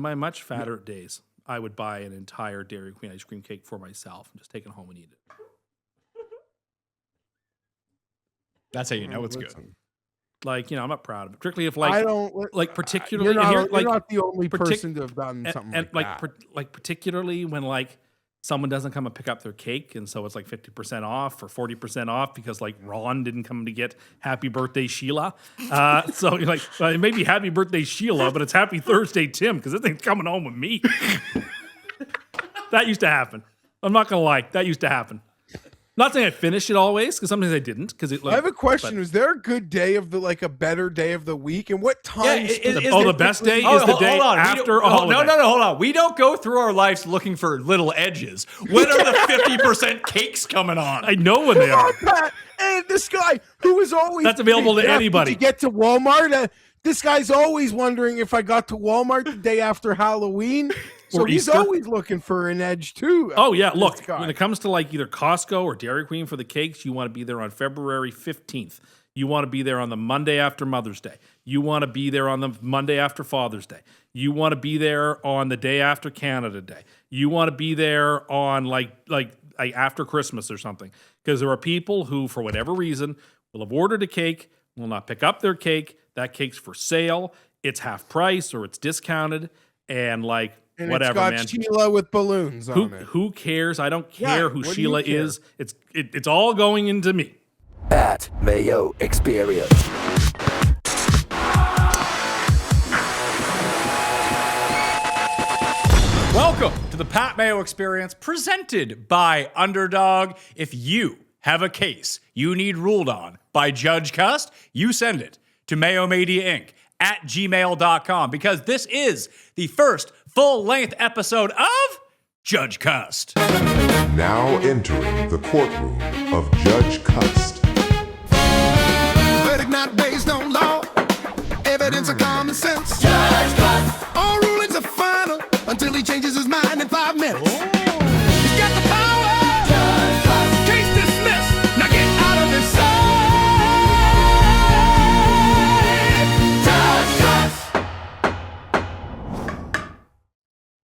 my much fatter days, I would buy an entire Dairy Queen ice cream cake for myself and just take it home and eat it. That's how you know it's good. Like, I'm not proud of it. Particularly if, like, I don't like particularly, you're not the only person to have done something and like that. Like particularly when like someone doesn't come and pick up their cake, and so it's like 50% off or 40% off because like Ron didn't come to get Happy Birthday Sheila. So you're like, well, it may be Happy Birthday Sheila, but it's Happy Thursday Tim because this thing's coming home with me. That used to happen. I'm not gonna lie, that used to happen. Not saying I finished it always, because sometimes I didn't. I have a question. Is there a good day of a better day of the week? And what time? The best day is the day after a holiday. No, hold on. We don't go through our lives looking for little edges. When are the 50% cakes coming on? I know when they are. And this guy who is always... That's available to anybody. To get to Walmart, this guy's always wondering if I got to Walmart the day after Halloween. So he's always looking for an edge too. Oh yeah, look, when it comes to like either Costco or Dairy Queen for the cakes, you want to be there on February 15th. You want to be there on the Monday after Mother's Day. You want to be there on the Monday after Father's Day. You want to be there on the day after Canada Day. You want to be there on like after Christmas or something. Because there are people who, for whatever reason, will have ordered a cake, will not pick up their cake. That cake's for sale. It's half price or it's discounted. And like, and whatever, it's got Sheila with balloons on it. Who cares? I don't care who Sheila is. It's all going into me. Pat Mayo Experience. Welcome to the Pat Mayo Experience presented by Underdog. If you have a case you need ruled on by Judge Cust, you send it to Mayomediainc at gmail.com because this is the first full-length episode of Judge Cust. Now entering the courtroom of Judge Cust. Verdict not based on law, evidence of common sense. Judge Cust. All rulings are final until he changes his mind in 5 minutes. He's got the power. Judge Cust. Case dismissed. Now get out of his sight.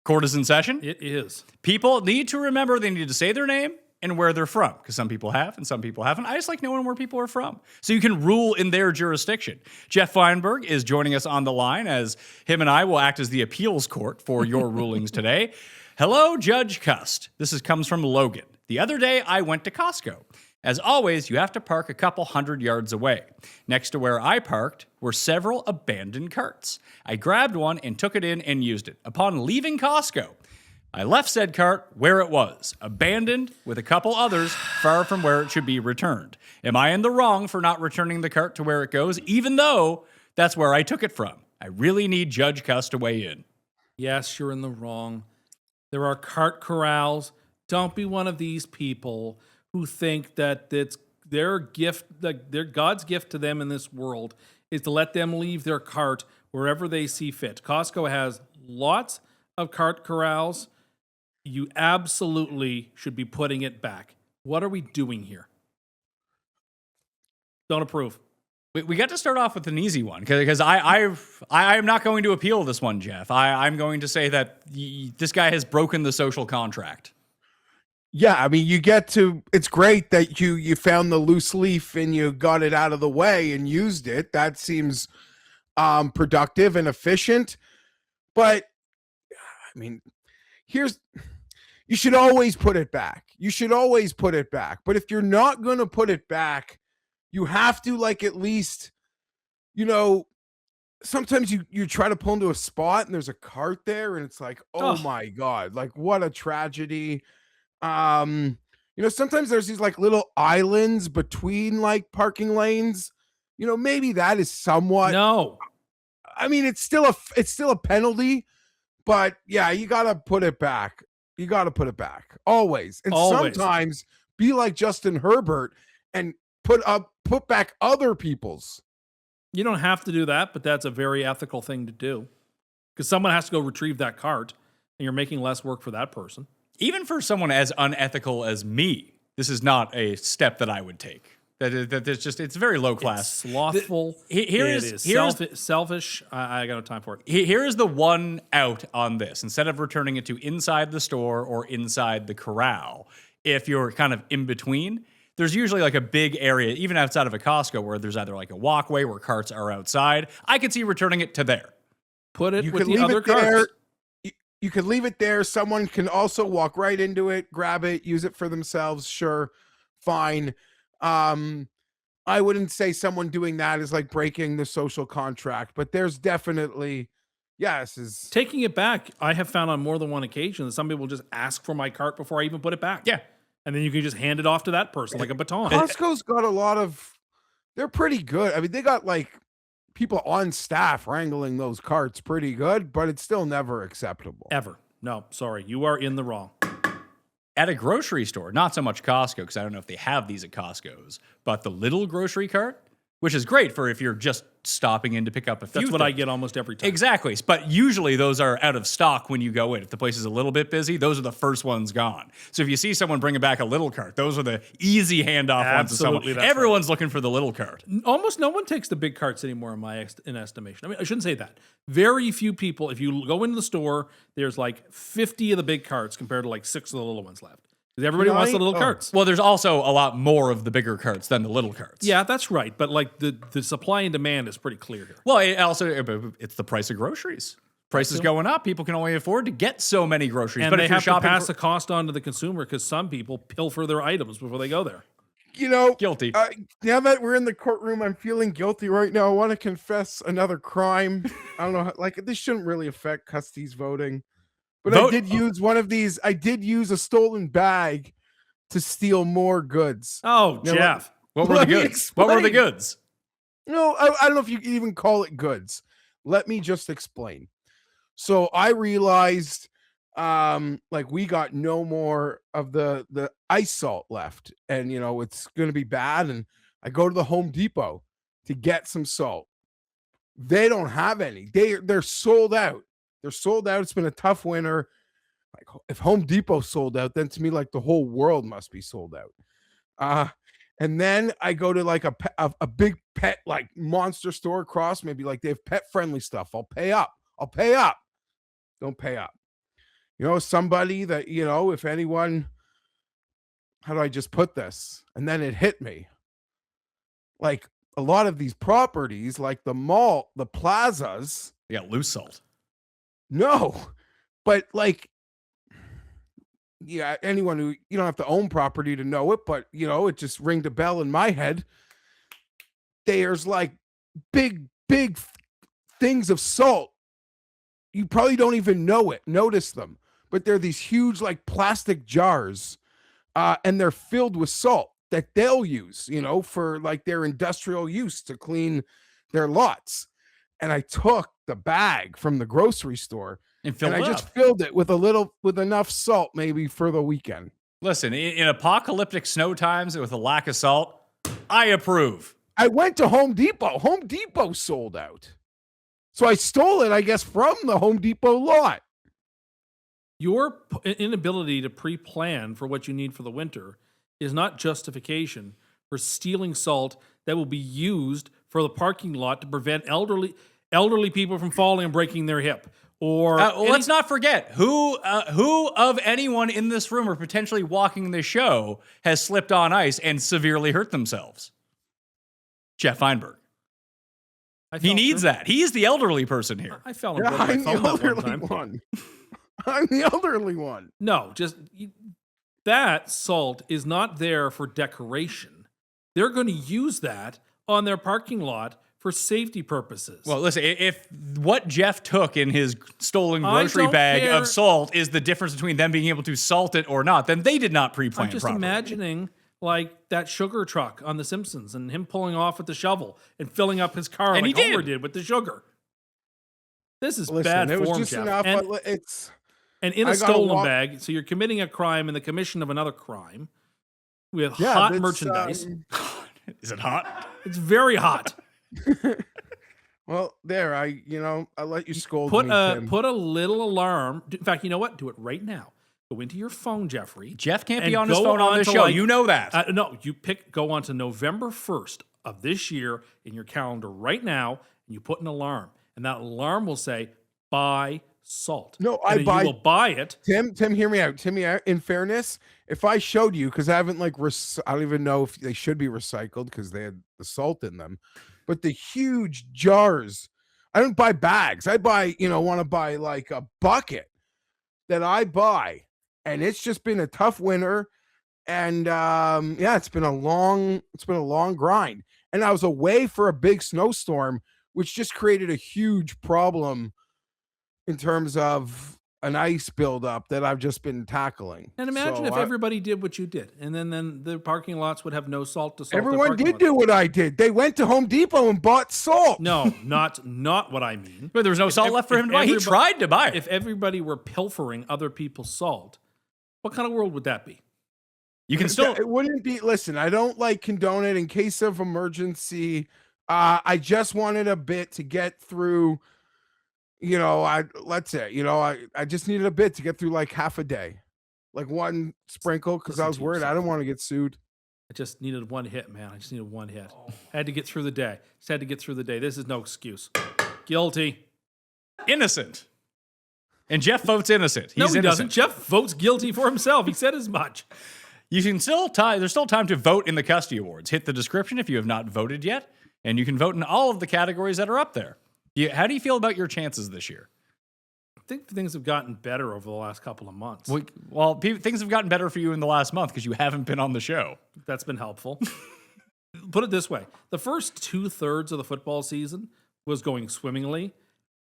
Court is in session. It is. People need to remember they need to say their name and where they're from, because some people have and some people haven't. I just like knowing where people are from, so you can rule in their jurisdiction. Geoff Fienberg is joining us on the line, as him and I will act as the appeals court for your rulings today. Hello, Judge Cust. This comes from Logan. The other day, I went to Costco. As always, you have to park a couple 100 yards away. Next to where I parked were several abandoned carts. I grabbed one and took it in and used it. Upon leaving Costco, I left said cart where it was, abandoned with a couple others far from where it should be returned. Am I in the wrong for not returning the cart to where it goes, even though that's where I took it from? I really need Judge Cust to weigh in. Yes, you're in the wrong. There are cart corrals. Don't be one of these people who think that it's their gift, their God's gift to them in this world is to let them leave their cart wherever they see fit. Costco has lots of cart corrals. You absolutely should be putting it back. What are we doing here? Don't approve. We got to start off with an easy one because I am not going to appeal this one, Geoff. I'm going to say that this guy has broken the social contract. Yeah, I mean, it's great that you found the loose leaf and you got it out of the way and used it. That seems productive and efficient. But, I mean, you should always put it back. You should always put it back. But if you're not going to put it back, you have to, like, at least, sometimes you try to pull into a spot and there's a cart there and it's like, oh my God, like, what a tragedy. Sometimes there's these like little islands between like parking lanes. Maybe that is somewhat. No, I mean it's still a penalty, but yeah, you gotta put it back. You gotta put it back always. And sometimes be like Justin Herbert and put back other people's. You don't have to do that, but that's a very ethical thing to do because someone has to go retrieve that cart, and you're making less work for that person. Even for someone as unethical as me, this is not a step that I would take. It's very low class. It's slothful. Here's selfish. I got no time for it. Here's the one out on this. Instead of returning it to inside the store or inside the corral, if you're kind of in between, there's usually like a big area, even outside of a Costco, where there's either like a walkway where carts are outside. I could see returning it to there. Put it You with could the leave other it there. carts. You could leave it there. Someone can also walk right into it, grab it, use it for themselves. Sure, fine. I wouldn't say someone doing that is like breaking the social contract, but there's definitely, yes, is Taking it back, I have found on more than one occasion that some people just ask for my cart before I even put it back. Yeah. And then you can just hand it off to that person like a baton. Costco's got a lot of, they're pretty good. I mean, they got like people on staff wrangling those carts pretty good, but it's still never acceptable. Ever. No, sorry. You are in the wrong. At a grocery store, not so much Costco, because I don't know if they have these at Costco's, but the little grocery cart, which is great for if you're just stopping in to pick up a few That's what I things. get almost every time. Exactly. But usually those are out of stock when you go in. If the place is a little bit busy, those are the first ones gone. So if you see someone bringing back a little cart, those are the easy handoff ones to someone. Absolutely, that's Everyone's looking for the little cart. Almost no one takes the big carts anymore in estimation. I mean, I shouldn't say that. Very few people, if you go into the store, there's like 50 of the big carts compared to like 6 of the little ones left. Because everybody wants the little carts. Well, there's also a lot more of the bigger carts than the little carts. Yeah, that's right. But like the supply and demand is pretty clear here. Well, it's the price of groceries. Prices going up. People can only afford to get so many groceries. And but they if you're have to shopping pass the cost on to the consumer because some people pilfer their items before they go there. You know, Guilty. Now that we're in the courtroom, I'm feeling guilty right now. I want to confess another crime. I don't know, like this shouldn't really affect Custy's voting, but I did use one of these. I did use a stolen bag to steal more goods. Oh, Now, Jeff. What were the let me goods? What were the explain. goods? No, I don't know if you can even call it goods. Let me just explain. So I realized like we got no more of the ice salt left, and you know it's gonna be bad. And I go to the Home Depot to get some salt. They don't have any. They're sold out. They're sold out. It's been a tough winter. Like if Home Depot sold out, then to me like the whole world must be sold out. And then I go to like a big pet like monster store across, maybe like they have pet friendly stuff. I'll pay up. Don't pay up. You know, somebody that, you know, if anyone, how do I just put this? And then it hit me. Like a lot of these properties, like the mall, the plazas. They got loose salt. No, but like, yeah, anyone who, you don't have to own property to know it, but you know, it just ringed a bell in my head. There's like big things of salt. You probably don't even notice them, but they're these huge like plastic jars, and they're filled with salt that they'll use, you know, for like their industrial use to clean their lots. And I took the bag from the grocery store And I just filled it with enough salt maybe for the weekend. Listen, in apocalyptic snow times with a lack of salt, I approve. I went to Home Depot. Home Depot sold out. So I stole it, I guess, from the Home Depot lot. Your inability to pre-plan for what you need for the winter is not justification for stealing salt that will be used for the parking lot to prevent elderly people from falling and breaking their hip. Or let's not forget who of anyone in this room or potentially walking the show has slipped on ice and severely hurt themselves. Geoff Fienberg. He needs that. He's the elderly person here. I fell and broke my phone that one time. I'm the elderly one. No, just that salt is not there for decoration. They're going to use that on their parking lot for safety purposes. Well, listen, if what Jeff took in his stolen grocery bag of salt is the difference between them being able to salt it or not, then they did not pre-plan I'm just properly. imagining like that sugar truck on The Simpsons and him pulling off with the shovel and filling up his car like Homer did with the sugar. This is bad it was form, just Jeff. enough, And, but it's and in a stolen bag, so you're committing a crime in the commission of another crime with hot merchandise. Is it hot? It's very hot. Well, there, I let you scold Put me, Tim. put a little alarm. In fact, you know what? Do it right now. Go into your phone, Jeffrey. Jeff can't and be on his go phone on this to, show. like- You know that. No, go on to November 1st of this year in your calendar right now, and you put an alarm. And that alarm will say, buy salt. No, and I then buy- you will buy it. Tim, hear me out. In fairness, if I showed you, because I haven't I don't even know if they should be recycled because they had the salt in them, but the huge jars, I don't buy bags. I buy, want to buy like a bucket that I buy, and it's just been a tough winter, and it's been a long grind, and I was away for a big snowstorm, which just created a huge problem in terms of an ice buildup that I've just been tackling. And imagine So if everybody did what you did, and then the parking lots would have no salt to salt. their everyone parking did lots. do what I did. They went to Home Depot and bought salt. No, not what I mean. But there was no salt left for him to buy. He everybody- tried to buy it. If everybody were pilfering other people's salt, what kind of world would that be? You can still. It wouldn't be. Listen, I don't condone it in case of emergency. I just wanted a bit to get through. I just needed a bit to get through like half a day, like one sprinkle, because I Listen was to worried I yourself. didn't want to get sued. I just needed one hit, man. I just needed one hit. I had to get through the day. Just had to get through the day. This is no excuse. Guilty. Innocent. And Jeff votes innocent. He's No, he innocent. doesn't. Jeff votes guilty for himself. He said as much. You can still there's still time to vote in the Custy Awards. Hit the description if you have not voted yet, and you can vote in all of the categories that are up there. How do you feel about your chances this year? I think things have gotten better over the last couple of months. Things have gotten better for you in the last month because you haven't been on the show. That's been helpful. Put it this way. The first 2/3 of the football season was going swimmingly,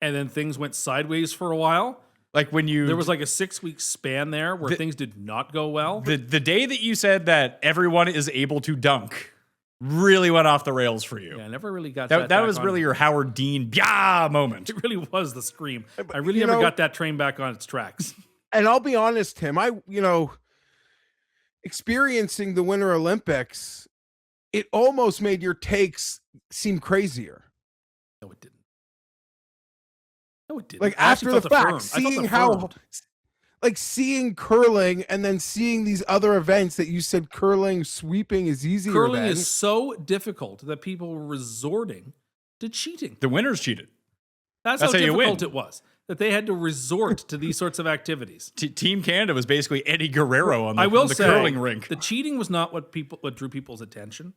and then things went sideways for a while. Like when There was like a 6-week span there where things did not go well. the day that you said that everyone is able to dunk really went off the rails for you. Yeah, I never really got That back was on. really your Howard Dean "Byah" moment. It really was the scream. I really you never know- got that train back on its tracks. And I'll be honest, Tim, experiencing the Winter Olympics, it almost made your takes seem crazier. No, it didn't. No, it didn't. Like I actually after the felt fact, affirmed. I felt seeing how, affirmed. like seeing curling and then seeing these other events that you said curling, sweeping is easier Curling than. is so difficult that people were resorting to cheating. The winners cheated. That's That's how how you difficult win. it was. That they had to resort to these sorts of activities. Team Canada was basically Eddie Guerrero on the, I will on the say, curling rink. the cheating was not what drew people's attention.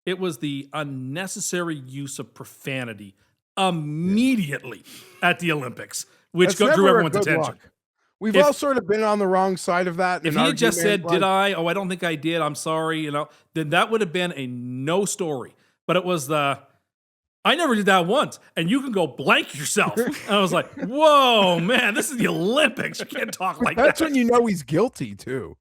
It was the unnecessary use of profanity immediately at the Olympics, which That's drew never a everyone's good attention. look. We've If- all sort of been on the wrong side of that. in If an he had just said, argument, "Did like- I? Oh, I don't think I did. I'm sorry," then that would have been a no story. But it was I never did that once, and you can go blank yourself. And I was like, "Whoa, man, this is the Olympics. You can't talk like That's that." when you know he's guilty too.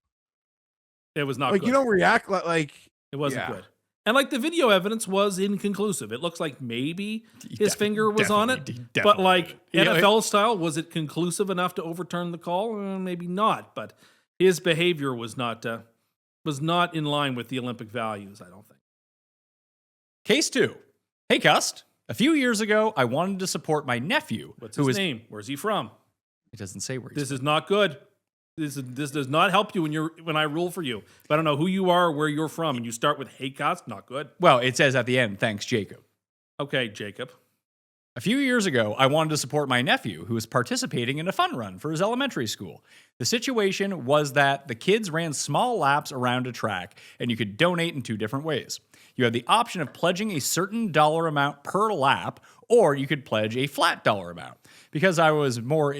It was not Like good. you don't react like It wasn't yeah. good. And like the video evidence was inconclusive. It looks like maybe his finger was on it, definitely but like did. Yeah, NFL style, was it conclusive enough to overturn the call? Maybe not. But his behavior was not in line with the Olympic values. I don't think. Case 2. Hey, Cust. A few years ago, I wanted to support my nephew. What's who his is- name? Where's he from? It doesn't say where he's This is not good. This does not help you when I rule for you. If I don't know who you are or where you're from, and you start with "Hey, Cost," not good. Well, it says at the end, thanks, Jacob. Okay, Jacob. A few years ago, I wanted to support my nephew who was participating in a fun run for his elementary school. The situation was that the kids ran small laps around a track, and you could donate in 2 different ways. You had the option of pledging a certain dollar amount per lap, or you could pledge a flat dollar amount. Because I was more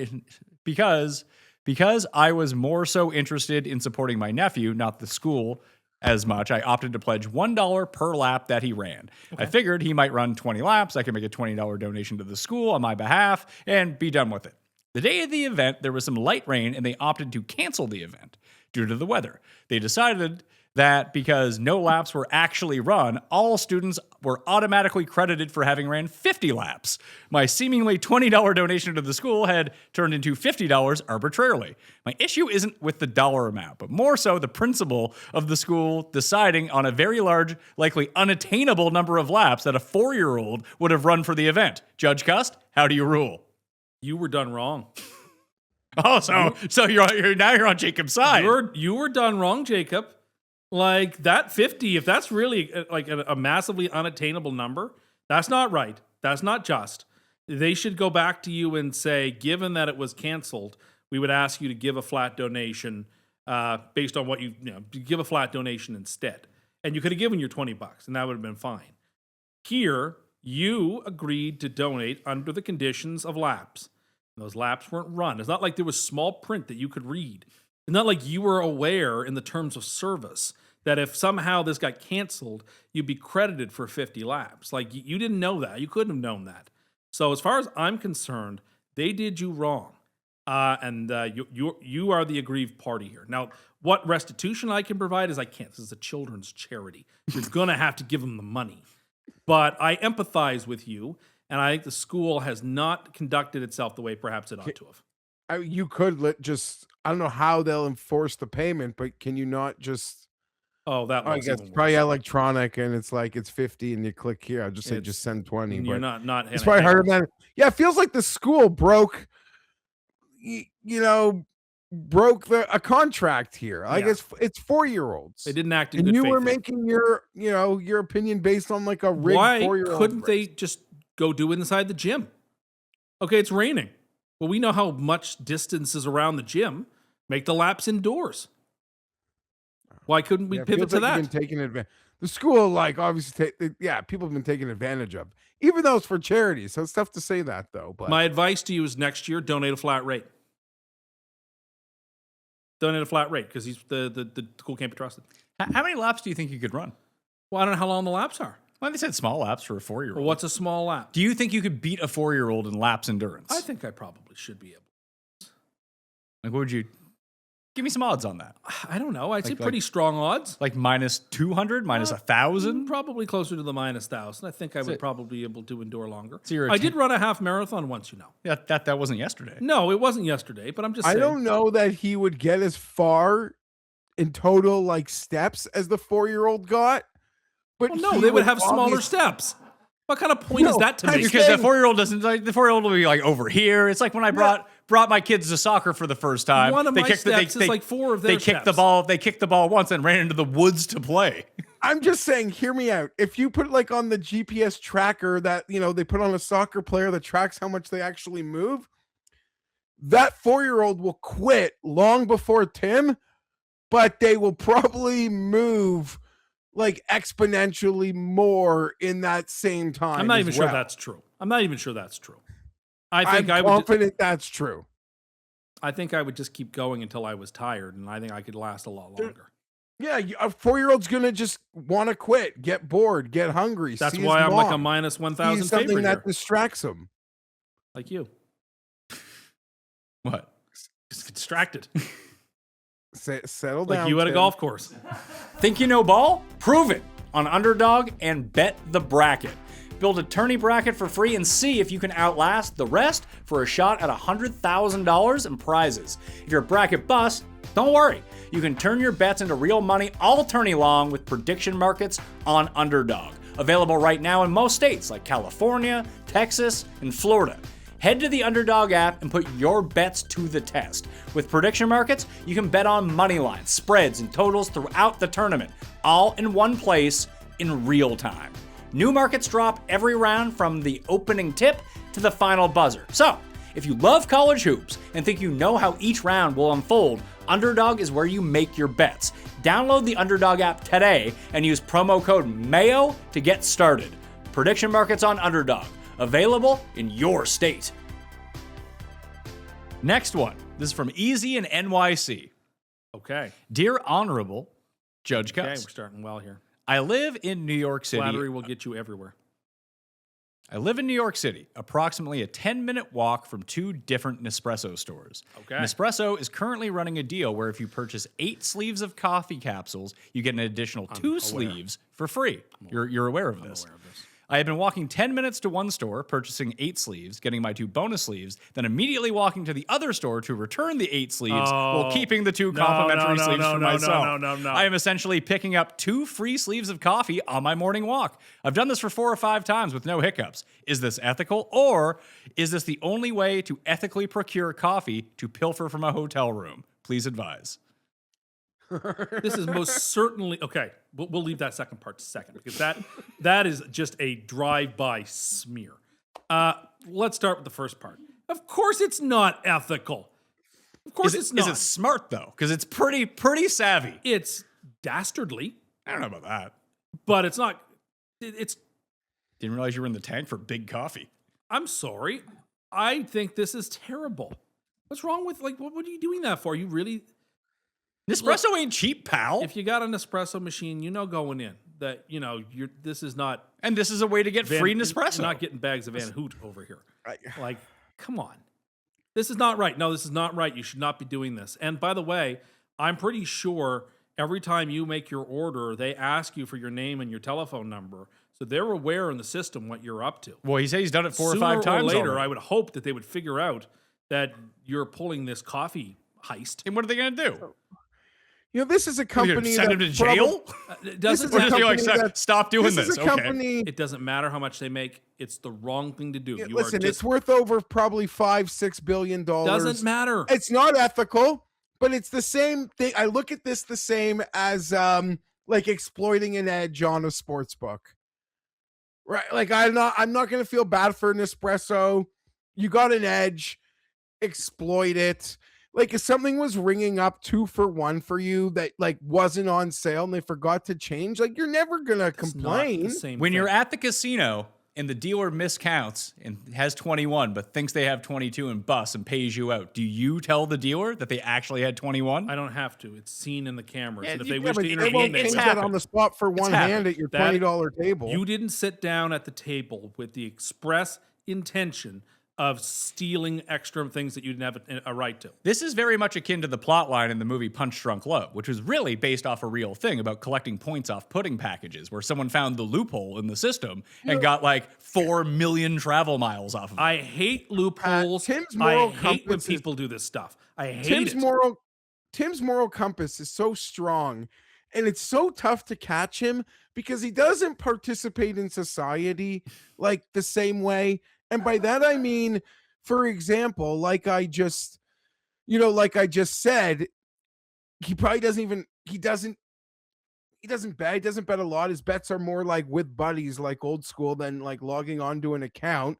so interested in supporting my nephew, not the school as much, I opted to pledge $1 per lap that he ran. I figured he might run 20 laps. I could make a $20 donation to the school on my behalf and be done with it. The day of the event, there was some light rain and they opted to cancel the event due to the weather. They decided that because no laps were actually run, all students were automatically credited for having ran 50 laps. My seemingly $20 donation to the school had turned into $50 arbitrarily. My issue isn't with the dollar amount, but more so the principle of the school deciding on a very large, likely unattainable number of laps that a 4-year-old would have run for the event. Judge Cust, how do you rule? You were done wrong. Oh, so you're on Jacob's side. You were done wrong, Jacob. Like that 50, if that's really like a massively unattainable number, that's not right. That's not just. They should go back to you and say, given that it was canceled, we would ask you to give a flat donation based on what give a flat donation instead. And you could have given your $20 and that would have been fine. Here, you agreed to donate under the conditions of laps. And those laps weren't run. It's not like there was small print that you could read. It's not like you were aware in the terms of service that if somehow this got canceled, you'd be credited for 50 laps. Like you didn't know that. You couldn't have known that. So as far as I'm concerned, they did you wrong. And you are the aggrieved party here. Now, what restitution I can provide is I can't. This is a children's charity. You're going to have to give them the money. But I empathize with you, and I think the school has not conducted itself the way perhaps it ought to have. You could I don't know how they'll enforce the payment, but can you not just? Oh, that. I guess it's probably electronic, and it's like it's 50, and you click here. I'll just say just send 20. You're but not. It's probably harder than. Yeah, it feels like the school broke. Broke a contract here. I guess it's 4-year-olds. They didn't act in good faith. And you were making your opinion based on like a rigged 4-year-old. Why couldn't they just go do it inside the gym? Okay, it's raining. Well, we know how much distance is around the gym. Make the laps indoors. Why couldn't we pivot to that? The school, like, obviously, people have been taken advantage of. Even though it's for charity, so it's tough to say that, though. But my advice to you is next year, donate a flat rate. Donate a flat rate because the school can't be trusted. How many laps do you think you could run? Well, I don't know how long the laps are. Well, they said small laps for a 4-year-old. Well, what's a small lap? Do you think you could beat a 4-year-old in laps endurance? I think I probably should be able. Like, what would you... Give me some odds on that. I don't know. I'd say pretty strong odds. Like minus 200, minus 1,000? Probably closer to the minus 1,000. I think I would probably be able to endure longer. So I did run a half marathon once, Yeah, that wasn't yesterday. No, it wasn't yesterday, but I'm just saying. I don't know that he would get as far in total like steps as the 4-year-old got. But well, no, they would have smaller steps. What kind of point is that to make? Because the 4-year-old doesn't like the 4-year-old will be like over here. It's like when I brought my kids to soccer for the first time. One of my steps is like 4 of their They kicked the ball once and ran into the woods to play. I'm just saying, hear me out. If you put like on the GPS tracker that they put on a soccer player that tracks how much they actually move, that 4-year-old will quit long before Tim, but they will probably move like exponentially more in that same time. I'm not even sure that's true. I'm confident that's true. I think I would just keep going until I was tired, and I think I could last a lot longer. Yeah, a 4-year-old's gonna just want to quit, get bored, get hungry. That's why I'm like a minus 1,000 favorite something that here. distracts him. Like you. What? Just get distracted. Settle down. Like you at a golf course. Think you know ball? Prove it on Underdog and bet the bracket. Build a tourney bracket for free and see if you can outlast the rest for a shot at $100,000 in prizes. If you're a bracket bust, don't worry. You can turn your bets into real money all tourney long with prediction markets on Underdog. Available right now in most states like California, Texas, and Florida. Head to the Underdog app and put your bets to the test. With prediction markets, you can bet on money lines, spreads, and totals throughout the tournament, all in one place in real time. New markets drop every round from the opening tip to the final buzzer. So, if you love college hoops and think you know how each round will unfold, Underdog is where you make your bets. Download the Underdog app today and use promo code MAYO to get started. Prediction markets on Underdog. Available in your state. Next one. This is from Easy in NYC. Okay. Dear Honorable Judge Cuss. Okay, we're starting well here. I live in New York City. Flattery will get you everywhere. I live in New York City, approximately a 10-minute walk from 2 different Nespresso stores. Okay. Nespresso is currently running a deal where if you purchase 8 sleeves of coffee capsules, you get an additional 2 sleeves for free. You're aware of this. I'm aware of this. I had been walking 10 minutes to one store, purchasing 8 sleeves, getting my 2 bonus sleeves, then immediately walking to the other store to return the 8 sleeves while keeping the 2 complimentary sleeves for myself. No. I am essentially picking up 2 free sleeves of coffee on my morning walk. I've done this for 4 or 5 times with no hiccups. Is this ethical, or is this the only way to ethically procure coffee to pilfer from a hotel room? Please advise. This is most certainly okay. We'll leave that second part to second because that is just a drive-by smear. Let's start with the first part. Of course, it's not ethical. Of course, it's not. Is it smart though? Because it's pretty savvy. It's dastardly, I don't know about that. but it's not. It's. Didn't realize you were in the tank for big coffee. I'm sorry. I think this is terrible. What's wrong with what are you doing that for? You really. Nespresso ain't cheap, pal. If you got an espresso machine, going in that this is not. And this is a way to get free Nespresso. You're not getting bags of Van Hoot over here. Like, come on. This is not right. No, this is not right. You should not be doing this. And by the way, I'm pretty sure every time you make your order, they ask you for your name and your telephone number. So they're aware in the system what you're up to. Well, he said he's done it 4 or 5 Sooner times or later, already. I would hope that they would figure out that you're pulling this coffee heist. And what are they going to do? This is a company Send him to jail? It This is doesn't a Or just be like, company that- stop doing this is this. a Okay. company. It doesn't matter how much they make. It's the wrong thing to do. Listen, it's worth over probably $5-6 billion. Doesn't matter. It's not ethical, but it's the same thing. I look at this the same as like exploiting an edge on a sports book. Right? Like I'm not going to feel bad for an espresso. You got an edge, exploit it. Like if something was ringing up 2 for 1 for you that like wasn't on sale and they forgot to change, like you're never going to complain. When you're at the casino and the dealer miscounts and has 21 but thinks they have 22 and busts and pays you out, do you tell the dealer that they actually had 21? I don't have to. It's seen in the cameras. And if Yeah, they wish but to they intervene, won't they change will. that on the spot for one hand at your $20 table. You didn't sit down at the table with the express intention of stealing extra things that you didn't have a right to. This is very much akin to the plot line in the movie Punch Drunk Love, which was really based off a real thing about collecting points off pudding packages, where someone found the loophole in the system and got like 4 million travel miles off of it. I hate loopholes. Tim's I moral hate when compass is- people do this stuff. I hate Tim's it. Tim's moral compass is so strong, and it's so tough to catch him because he doesn't participate in society like the same way. And by that I mean, for example, like I just said, he probably doesn't bet. He doesn't bet a lot. His bets are more like with buddies, like old school, than like logging onto an account.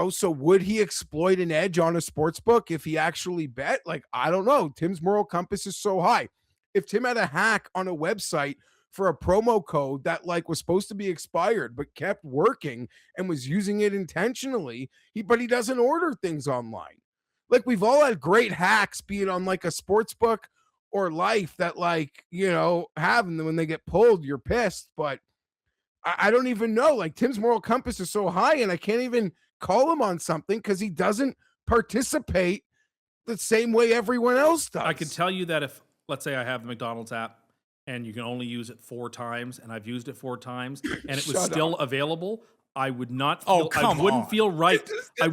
So would he exploit an edge on a sports book if he actually bet? Like, I don't know. Tim's moral compass is so high. If Tim had a hack on a website for a promo code that like was supposed to be expired but kept working and was using it intentionally, but he doesn't order things online. Like we've all had great hacks, be it on like a sports book or life that have, and then when they get pulled, you're pissed. But I don't even know. Like Tim's moral compass is so high, and I can't even call him on something because he doesn't participate the same way everyone else does. I can tell you that if, let's say I have the McDonald's app and you can only use it 4 times, and I've used it 4 times, and it was still available, I would not feel, I wouldn't feel right. I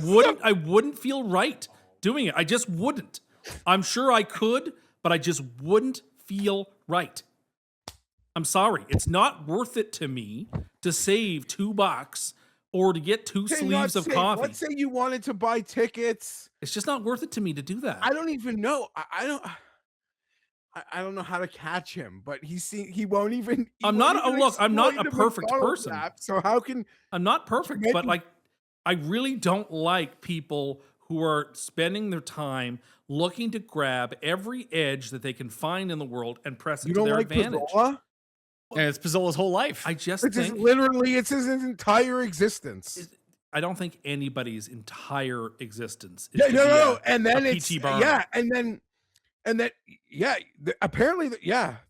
wouldn't feel right doing it. I just wouldn't. I'm sure I could, but I just wouldn't feel right. I'm sorry. It's not worth it to me to save $2 or to get 2 sleeves of coffee. Let's say you wanted to buy tickets. It's just not worth it to me to do that. I don't even know. I don't know how to catch him, but he won't even. I'm not a perfect person. So how can I'm not perfect, but like I really don't like people who are spending their time looking to grab every edge that they can find in the world and press it to their advantage. Pizzola? And it's Pizzola's whole life. I just It's think it's his entire existence. I don't think anybody's entire existence is Yeah, to be no. a- And then a it's PT Barnum. apparently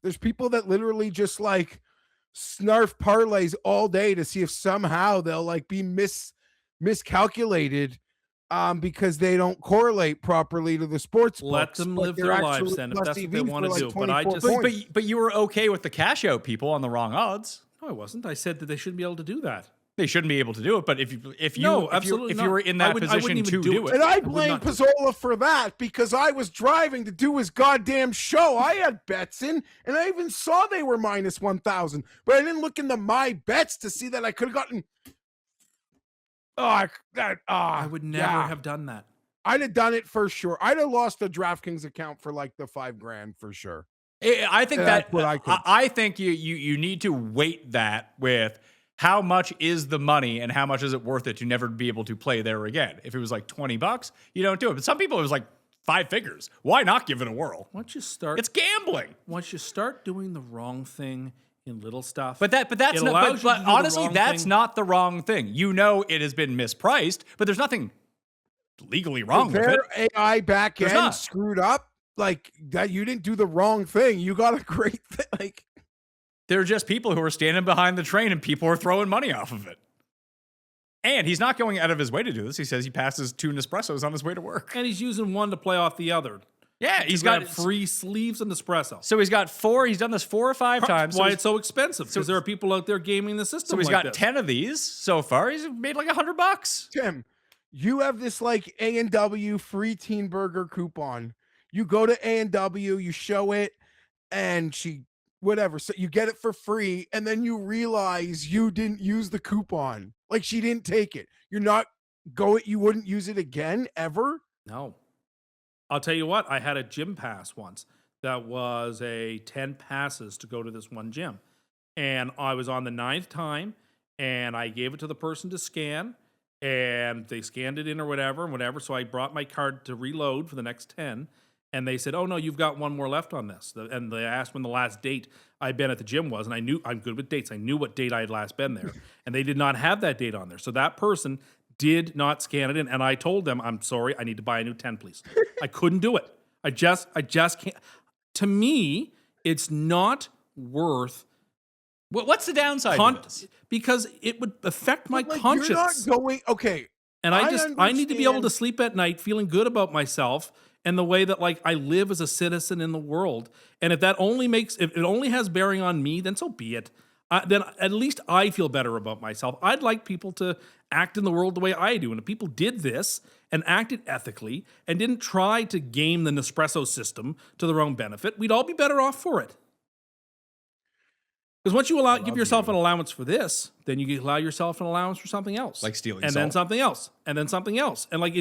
there's people that literally just like snarf parlays all day to see if somehow they'll like be miscalculated because they don't correlate properly to the sports Let books, them but live they're their lives actually then if plus that's what TV they for, want to like, do. But I 24 just points. But you were okay with the cash out people on the wrong odds. No, I wasn't. I said that they shouldn't be able to do that. They shouldn't be able to do it, but if you absolutely if you were in that I wouldn't position even to do it, And I would blame not do it. Pizzola for that because I was driving to do his goddamn show. I had bets in, and I even saw they were minus 1,000, but I didn't look into my bets to see that I could have gotten. I would never have done that. I'd have done it for sure. I'd have lost a DraftKings account for like the $5,000 for sure. I think That's what I could. I think you need to weight that with how much is the money and how much is it worth it to never be able to play there again. If it was like $20, you don't do it. But some people it was like 5 figures. Why not give it a whirl? Once you start, It's gambling. once you start doing the wrong thing in little stuff, But that's it not. allows you to But do the honestly, wrong that's thing. not the wrong thing. You know it has been mispriced, but there's nothing legally wrong with it. Their AI back There's end not. screwed up like that. You didn't do the wrong thing. You got a great thing. Like They're just people who are standing behind the train and people are throwing money off of it. And he's not going out of his way to do this. He says he passes 2 Nespressos on his way to work. and he's using one to play off the other. Yeah, he's He's got got free sleeves and espresso. So he's got 4. He's done this 4 or 5 times. Why it's so expensive? Because there are people out there gaming the system. So he's like got this. 10 of these so far. He's made like $100. Tim, you have this like A&W free teen burger coupon. You go to A&W, you show it, and whatever. So you get it for free, and then you realize you didn't use the coupon. Like she didn't take it. You wouldn't use it again ever. No. I'll tell you what, I had a gym pass once that was a 10 passes to go to this one gym. And I was on the 9th time, and I gave it to the person to scan, and they scanned it in or whatever. So I brought my card to reload for the next 10, and they said, oh, no, you've got one more left on this. And they asked when the last date I'd been at the gym was, and I knew I'm good with dates. I knew what date I had last been there, and they did not have that date on there. So that person did not scan it in, and I told them, I'm sorry, I need to buy a new 10, please. I couldn't do it. I just can't. To me, it's not worth What's the downside to this? because it would affect my Like, conscience. You're not going. Okay, And I need to be able to understand. sleep at night feeling good about myself and the way that like I live as a citizen in the world. And if it only has bearing on me, then so be it. Then at least I feel better about myself. I'd like people to act in the world the way I do. And if people did this and acted ethically and didn't try to game the Nespresso system to their own benefit, we'd all be better off for it. Because once you give yourself an allowance for this, then you allow yourself an allowance for something else. Like stealing and salt. then something else. And then something else. And like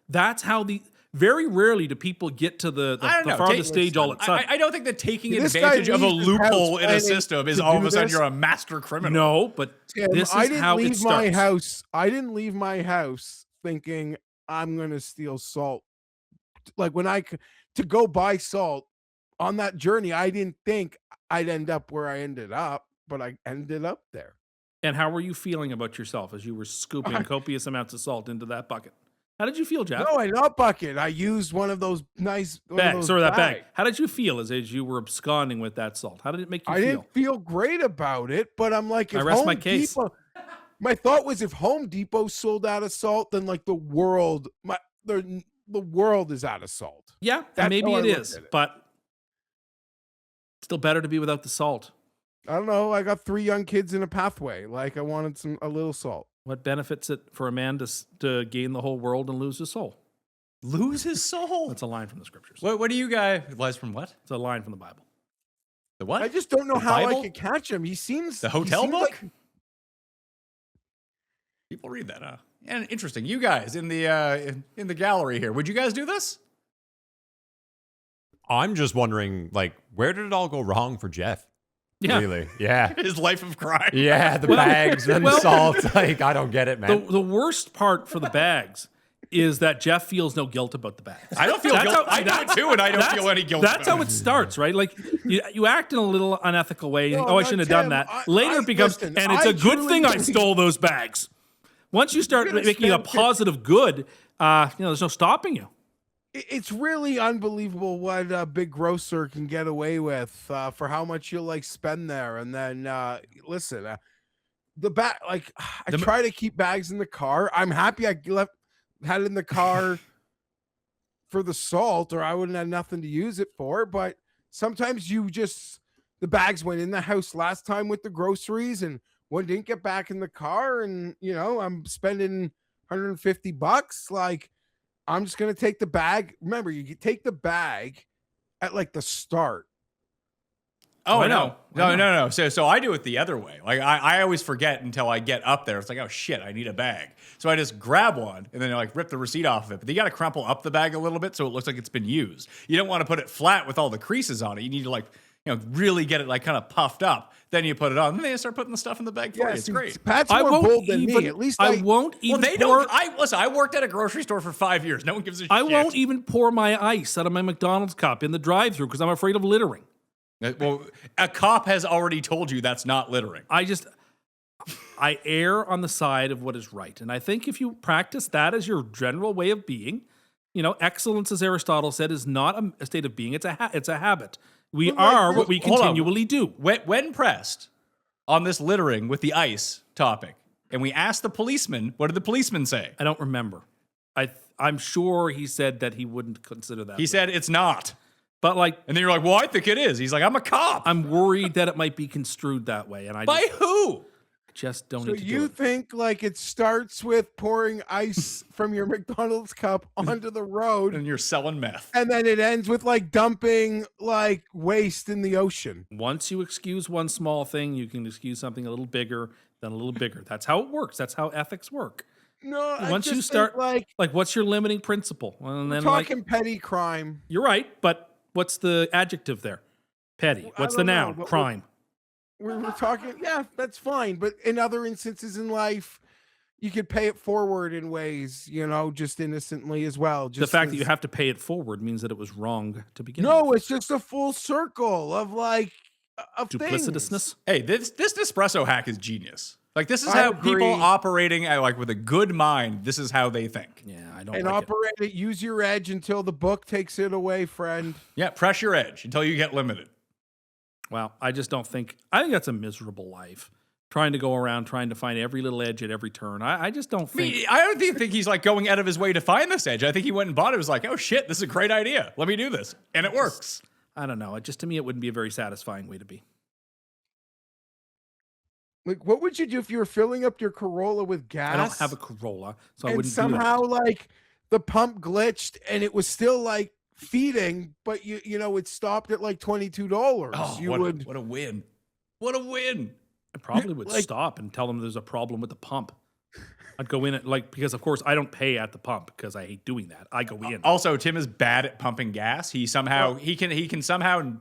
that's how very rarely do people get to the I don't know. farthest stage all at once. I don't think that taking This guy advantage of a leaves his house loophole in a planning system is to all of do a sudden this. you're a master criminal. No, but Tim, this is I didn't how it leave starts. my house. I didn't leave my house thinking I'm gonna steal salt. Like to go buy salt on that journey, I didn't think I'd end up where I ended up, but I ended up there. And how were you feeling about yourself as you were scooping copious amounts of salt into that bucket? How did you feel, Jeff? No, I not bucket. I used one of those nice Bag. Sorry, that bag. How did you feel as you were absconding with that salt? How did it make you I feel? didn't feel great about it, but I'm like, if I rest Home my case. Depot, my thought was if Home Depot sold out of salt, then like the world is out of salt. Yeah, and That's maybe how I it looked is, at it. but still better to be without the salt. I don't know. I got 3 young kids in a pathway. Like I wanted a little salt. What benefits it for a man to gain the whole world and lose his soul? Lose his soul. That's a line from the scriptures. What do you guys? Lies from what? It's a line from the Bible. The what? I just don't know The how Bible? I could catch him. He seems The he hotel seems book? like- People read that, huh? And interesting. You guys in the gallery here, would you guys do this? I'm just wondering, like, where did it all go wrong for Jeff? Yeah. Really? Yeah. His life of crime. Yeah, the bags and the salt. Like, I don't get it, man. The worst part for the bags is that Jeff feels no guilt about the bags. I don't feel That's guilt. how- I do it too, and I don't feel any guilt. That's about how it starts, right? Like you act in a little unethical way. You think, No, oh, I no, shouldn't have done Tim, that. Later it becomes, listen, and it's I a good truly thing I believe- stole those bags. Once you start gonna making a spend- positive good, there's no stopping you. It's really unbelievable what a big grocer can get away with for how much you'll like spend there. And then listen, the bag, like I try to keep bags in the car. I'm happy I had it in the car for the salt, or I wouldn't have nothing to use it for. But sometimes the bags went in the house last time with the groceries, and One didn't get back in the car, and I'm spending $150. Like, I'm just gonna take the bag. Remember, you take the bag at like the start. Oh, I no. know. No. So I do it the other way. Like I always forget until I get up there. It's like, oh shit, I need a bag. So I just grab one and then like rip the receipt off of it. But you got to crumple up the bag a little bit so it looks like it's been used. You don't want to put it flat with all the creases on it. You need to like, really get it like kind of puffed up. Then you put it on. Then they start putting the stuff in the bag for you. It's great. Pat's I more won't bold than even, me. At least I won't even. Well, they don't. I worked at a grocery store for 5 years. No one gives a shit. I won't even pour my ice out of my McDonald's cup in the drive-through because I'm afraid of littering. Well, a cop has already told you that's not littering. I err on the side of what is right. And I think if you practice that as your general way of being, excellence, as Aristotle said, is not a state of being. It's a habit. We are what we continually do. When pressed on this littering with the ice topic, and we asked the policeman, what did the policeman say? I don't remember. I'm sure he said that he wouldn't consider that. He said it's not. But and then you're like, well, I think it is. He's like, I'm a cop. I'm worried that it might be construed that way. And By who? Just don't So need to you do it. think like it starts with pouring ice from your McDonald's cup onto the road, And you're selling meth. and then it ends with like dumping like waste in the ocean? Once you excuse one small thing, you can excuse something a little bigger, then a little bigger. That's how it works. That's how ethics work. No, Once you just start, think, like what's your limiting principle? Well, and we're then talking petty crime. you're right, but what's the adjective there? Petty. What's the don't know, noun? but Crime. We're talking, yeah, that's fine. But in other instances in life, you could pay it forward in ways, just innocently as well. The Just fact that you have to pay it forward means that it was wrong to begin with. No, it's just a full circle of of Duplicitousness. things. Hey, this Nespresso hack is genius. Like, this is I how agree. people operating with a good mind, this is how they think. Yeah, I don't And like operate it. Use your edge until the book takes it away, friend. Yeah, press your edge until you get limited. it. Well, I just don't think. I think that's a miserable life. Trying to go around, trying to find every little edge at every turn. I just don't think. I don't even think he's like going out of his way to find this edge. I think he went and bought it. It was like, oh shit, this is a great idea. Let me do this. And it works. I don't know. To me, it wouldn't be a very satisfying way to be. Like, what would you do if you were filling up your Corolla with gas? I don't have a Corolla, so I and wouldn't somehow do that. like the pump glitched and it was still like feeding, but it stopped at like $22. Oh, you what would a win. What a win. I probably would stop and tell them there's a problem with the pump. I'd go in because of course I don't pay at the pump because I hate doing that. I go in. Also, Tim is bad at pumping gas. He can somehow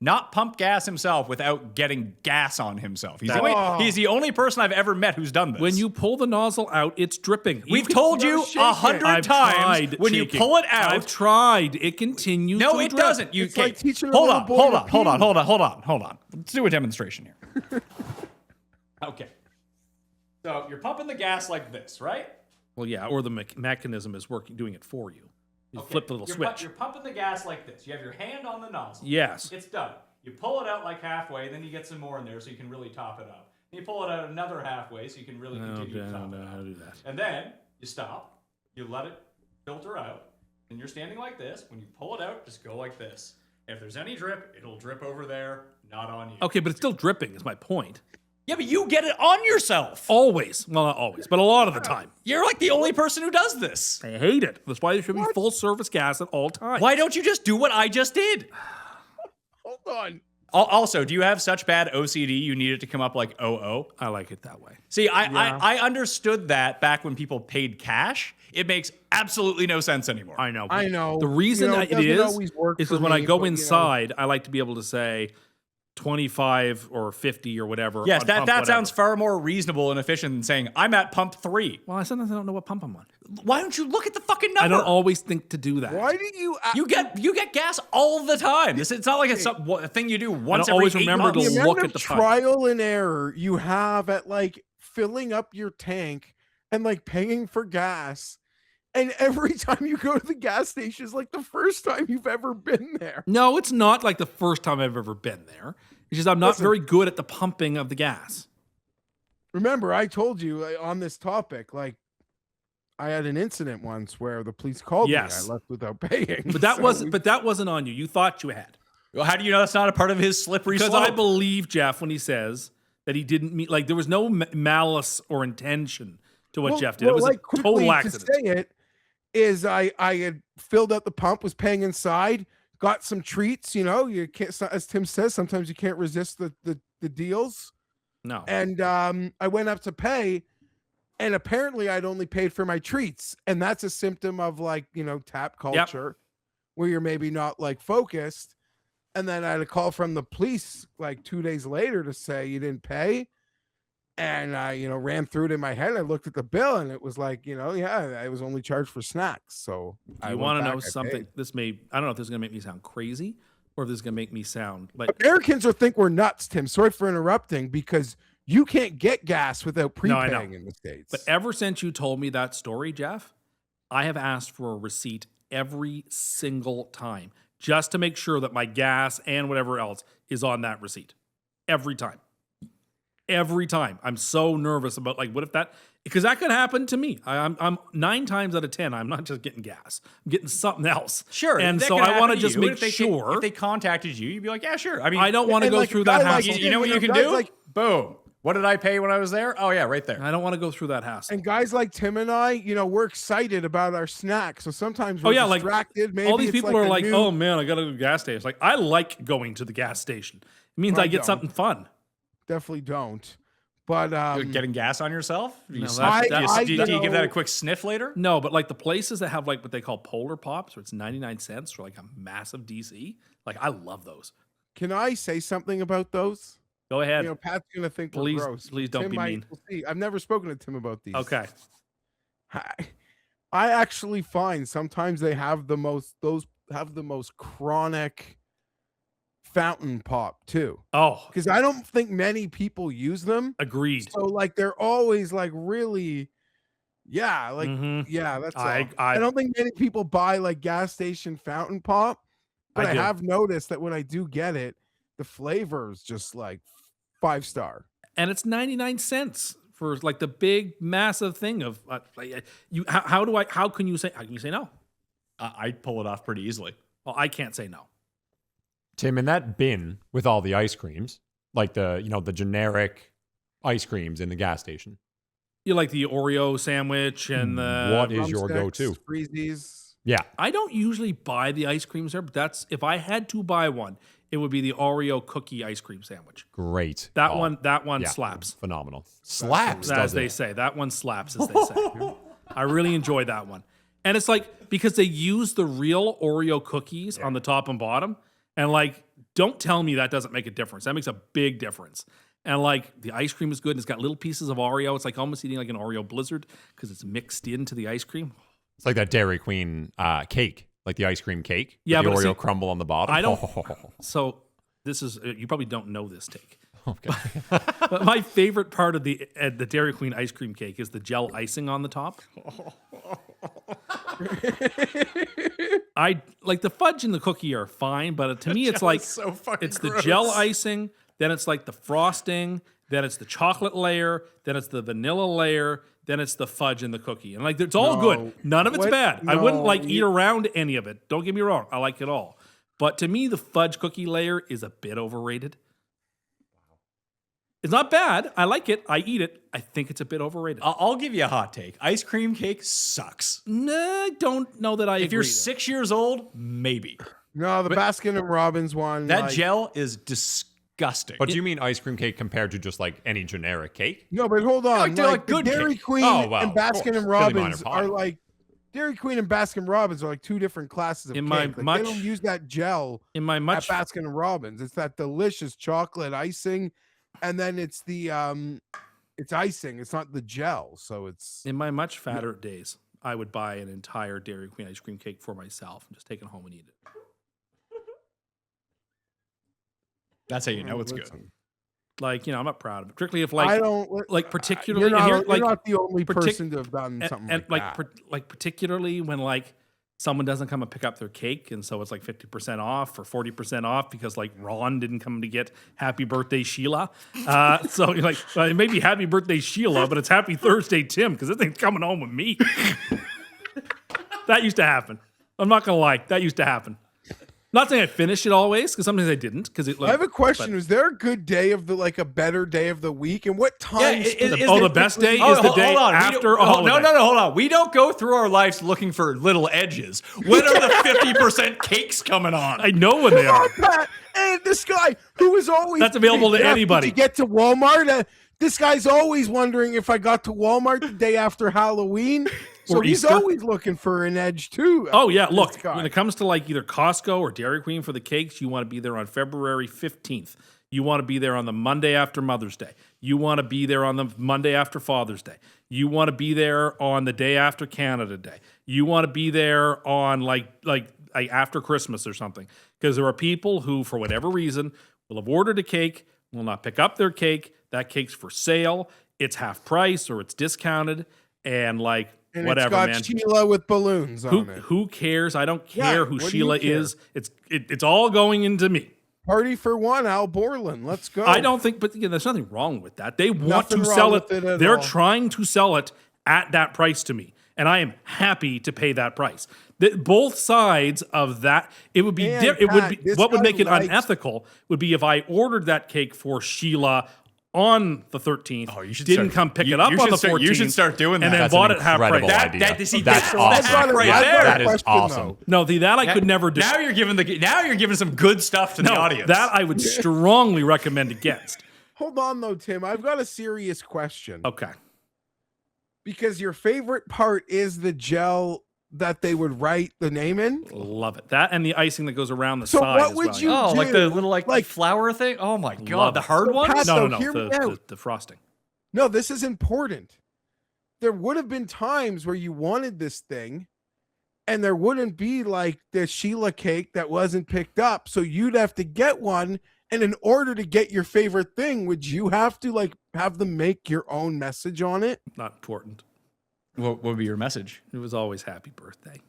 not pump gas himself without getting gas on himself. He's the only person I've ever met who's done this. When you pull the nozzle out, it's dripping. We've told you 100 I've times tried when you shaking. pull it out. I've tried. It continues. No, to it drip. doesn't. It's like teaching a hold little on, boy hold to on, hold on, pee. hold on. Let's do a demonstration here. Okay. So you're pumping the gas like this, right? Well, yeah, or the mechanism is doing it for you. You flip the little switch. You're pumping the gas like this. You have your hand on the nozzle. Yes. It's done. You pull it out like halfway, then you get some more in there so you can really top it up. Then you pull it out another halfway so you can really continue to top it how up. to do that. And then you stop, you let it filter out, and you're standing like this. When you pull it out, just go like this. If there's any drip, it'll drip over there, not on you. Okay, but it's still dripping is my point. Yeah, but you get it on yourself. Always. Well, not always, but a lot of the time. You're like the only person who does this. I hate it. That's why there should be full service gas at all times. Why don't you just do what I just did? Hold on. Also, do you have such bad OCD you need it to come up like OO? I like it that way. See, I understood that back when people paid cash. It makes absolutely no sense anymore. I know. I know. The reason that it doesn't is always work because for when I me, go but, inside, I like to be able to say 25 or 50 or whatever. Yes, on that pump whatever. sounds far more reasonable and efficient than saying, I'm at pump 3. Well, sometimes I don't know what pump I'm on. Why don't you look at the fucking number? I don't always think to do that. Why do you? You get gas all the time. It's not like it's a thing you do once don't every always 8 remember to months. the look amount at of the pipe. trial and error you have at like filling up your tank and like paying for gas, and every time you go to the gas station is like the first time you've ever been there. No, it's not like the first time I've ever been there. It's just I'm not very good at the pumping of the gas. Remember, I told you on this topic, like I had an incident once where the police called Yes. me. I left without paying. But that So wasn't on you. You thought you had. Well, how do you know that's not a part of his slippery Because slope? I believe Jeff when he says that he didn't mean. Like there was no malice or intention to what Geoff did. Well, it was like, a total quickly accident. to say it is I had filled up the pump, was paying inside, got some treats. You know, you can't, as Tim says, sometimes you can't resist the deals. No. And I went up to pay, and apparently I'd only paid for my treats, and that's a symptom of like, you know, tap culture, where you're maybe not like focused. And then I had a call from the police like 2 days later to say you didn't pay. And I, you know, ran through it in my head. I looked at the bill and it was like, you know, yeah, I was only charged for snacks. So I want to know something. I don't know if this is going to make me sound crazy or if this is going to make me sound like Americans will think we're nuts, Tim. Sorry for interrupting, because you can't get gas without prepaying in the States. But ever since you told me that story, Geoff, I have asked for a receipt every single time just to make sure that my gas and whatever else is on that receipt. Every time. Every time. I'm so nervous about like, what if that, because that could happen to me. I'm 9 times out of 10, I'm not just getting gas. I'm getting something else. Sure. And that so could I want to happen just you. make If they sure. If they contacted you, you'd be like, yeah, sure. I mean, I don't want to and go like a through guy that like hassle. you know what you can guys do? like- Boom. What did I pay when I was there? Oh, yeah, right there. I don't want to go through that hassle. And guys like Tim and I, you know, we're excited about our snacks. So sometimes we're like distracted. Maybe all these it's people like are a like, new- oh man, I got to go to the gas station. It's like, I like going to the gas station. It means I I get don't. something fun. Definitely don't. But Getting gas on yourself? Do you, No, sniff- that's- do you- I do you give that a know- quick sniff later? No, but like the places that have like what they call Polar Pops, where it's 99 cents for like a massive DC, like I love those. Can I say something about those? Go ahead. You know, Pat's gonna think we're Please- gross. please don't Tim be might- mean. We'll see. I've never spoken to Tim about these. Okay. I actually find sometimes they have the most chronic fountain pop too, Oh, because I don't think many people use them. agreed. So like they're always like really, yeah, like Mhm. yeah. That's all. I I don't think many people buy like gas station fountain pop, but I I do. have noticed that when I do get it, the flavor is just like 5-star. And it's 99 cents for like the big massive thing of like, you. How can you say no? I'd pull it off pretty easily. Well, I can't say no. Tim, in that bin with all the ice creams, like the generic ice creams in the gas station, You like the Oreo sandwich and the what is your Drumsticks, go-to? Freezies. Yeah. I don't usually buy the ice creams there, but that's if I had to buy one, it would be the Oreo cookie ice cream sandwich. Great. That Oh, one yeah, slaps. Phenomenal. Slaps, As does they it? say. That one slaps, as they say. I really enjoy that one. And it's like, because they use the real Oreo cookies on the top and bottom. And like, don't tell me that doesn't make a difference. That makes a big difference. And like, the ice cream is good. And it's got little pieces of Oreo. It's like almost eating like an Oreo blizzard because it's mixed into the ice cream. It's like that Dairy Queen cake, like the ice cream cake. Yeah, with the but Oreo see, crumble on the bottom. I don't. So this is, you probably don't know this take. Okay. But my favorite part of the Dairy Queen ice cream cake is the gel icing on the top. I like the fudge and the cookie are fine, but to me it's like so fucking it's the gross. gel icing, then it's like the frosting, then it's the chocolate layer, then it's the vanilla layer, then it's the fudge and the cookie. And like it's all No. good. None of it's What? bad. I wouldn't No, like eat you- around any of it. Don't get me wrong. I like it all. But to me, the fudge cookie layer is a bit overrated. It's not bad. I like it. I eat it. I think it's a bit overrated. I'll give you a hot take. Ice cream cake sucks. Nah, I don't know that I If agree. you're there. 6 years old, maybe. No, the Baskin and Robbins one. That like- gel is disgusting. But do you mean ice cream cake compared to just like any generic cake? No, but hold on. like, they're like the good Dairy cake. Queen Oh, well, and of Baskin course. and Billy Robbins Miner are pie. like Dairy Queen and Baskin Robbins are like two different classes of In cake. my Like, much- they don't use that gel in my much at Baskin and Robbins. It's that delicious chocolate icing, and then it's the it's icing. It's not the gel. So it's in my much fatter days, I would buy an entire Dairy Queen ice cream cake for myself and just take it home and eat it. That's how you know it's good. Listen, Like, I'm not proud of it. Particularly if I don't like particularly You're not, and here, you're like not the only partic- person to have done something and like that. like particularly when like someone doesn't come and pick up their cake and so it's like 50% off or 40% off because like Ron didn't come to get happy birthday Sheila. So you're like, well, it may be happy birthday Sheila, but it's happy Thursday Tim because this thing's coming home with me. That used to happen. I'm not gonna lie, that used to happen. Not saying I finish it always, because sometimes I didn't. Because I have a question. Is there a good day of a better day of the week? And what time? The best day is the day after a holiday. No, hold on. We don't go through our lives looking for little edges. When are the 50% cakes coming on? I know when they are. And this guy who is always That's available to anybody. To get to Walmart, this guy's always wondering if I got to Walmart the day after Halloween. So he's Easter. always looking for an edge too. Oh yeah, look, when it comes to like either Costco or Dairy Queen for the cakes, you want to be there on February 15th. You want to be there on the Monday after Mother's Day. You want to be there on the Monday after Father's Day. You want to be there on the day after Canada Day. You want to be there on like after Christmas or something. Because there are people who, for whatever reason, will have ordered a cake, will not pick up their cake. That cake's for sale. It's half price or it's discounted. And like, and whatever, it's got man. Sheila with balloons on it. Who cares? I don't care who what do Sheila you care? is. It's all going into me. Party for one, Al Borland. Let's go. I don't think, but again, there's nothing wrong with that. They want Nothing to wrong sell with it. it at They're all. trying to sell it at that price to me, and I am happy to pay that price. Both sides of that, it would be. And It would Pat, be. this What would guy make it likes- unethical would be if I ordered that cake for Sheila on the 13th. Oh, you should didn't start- come pick you- it up you on should the start- 14th. you should start doing and that. then That's bought an it half price. incredible That- idea. that- see, that's that's awesome. right I've got there. a That is question, awesome. though. No, that I could never do. Now you're giving some good stuff to the audience. That I would strongly recommend against. Hold on though, Tim. I've got a serious question. Okay. Because your favorite part is the gel that they would write the name in. Love it. That and the icing that goes around the So side. what as would well, you yeah. Oh, like do. the little Like- flower thing? Oh my god, Love the it. hard So ones? Pat- No, So hear me out. the frosting. No, this is important. There would have been times where you wanted this thing, and there wouldn't be like the Sheila cake that wasn't picked up. So you'd have to get one. And in order to get your favorite thing, would you have to like have them make your own message on it? Not important. What would be your message? It was always happy birthday.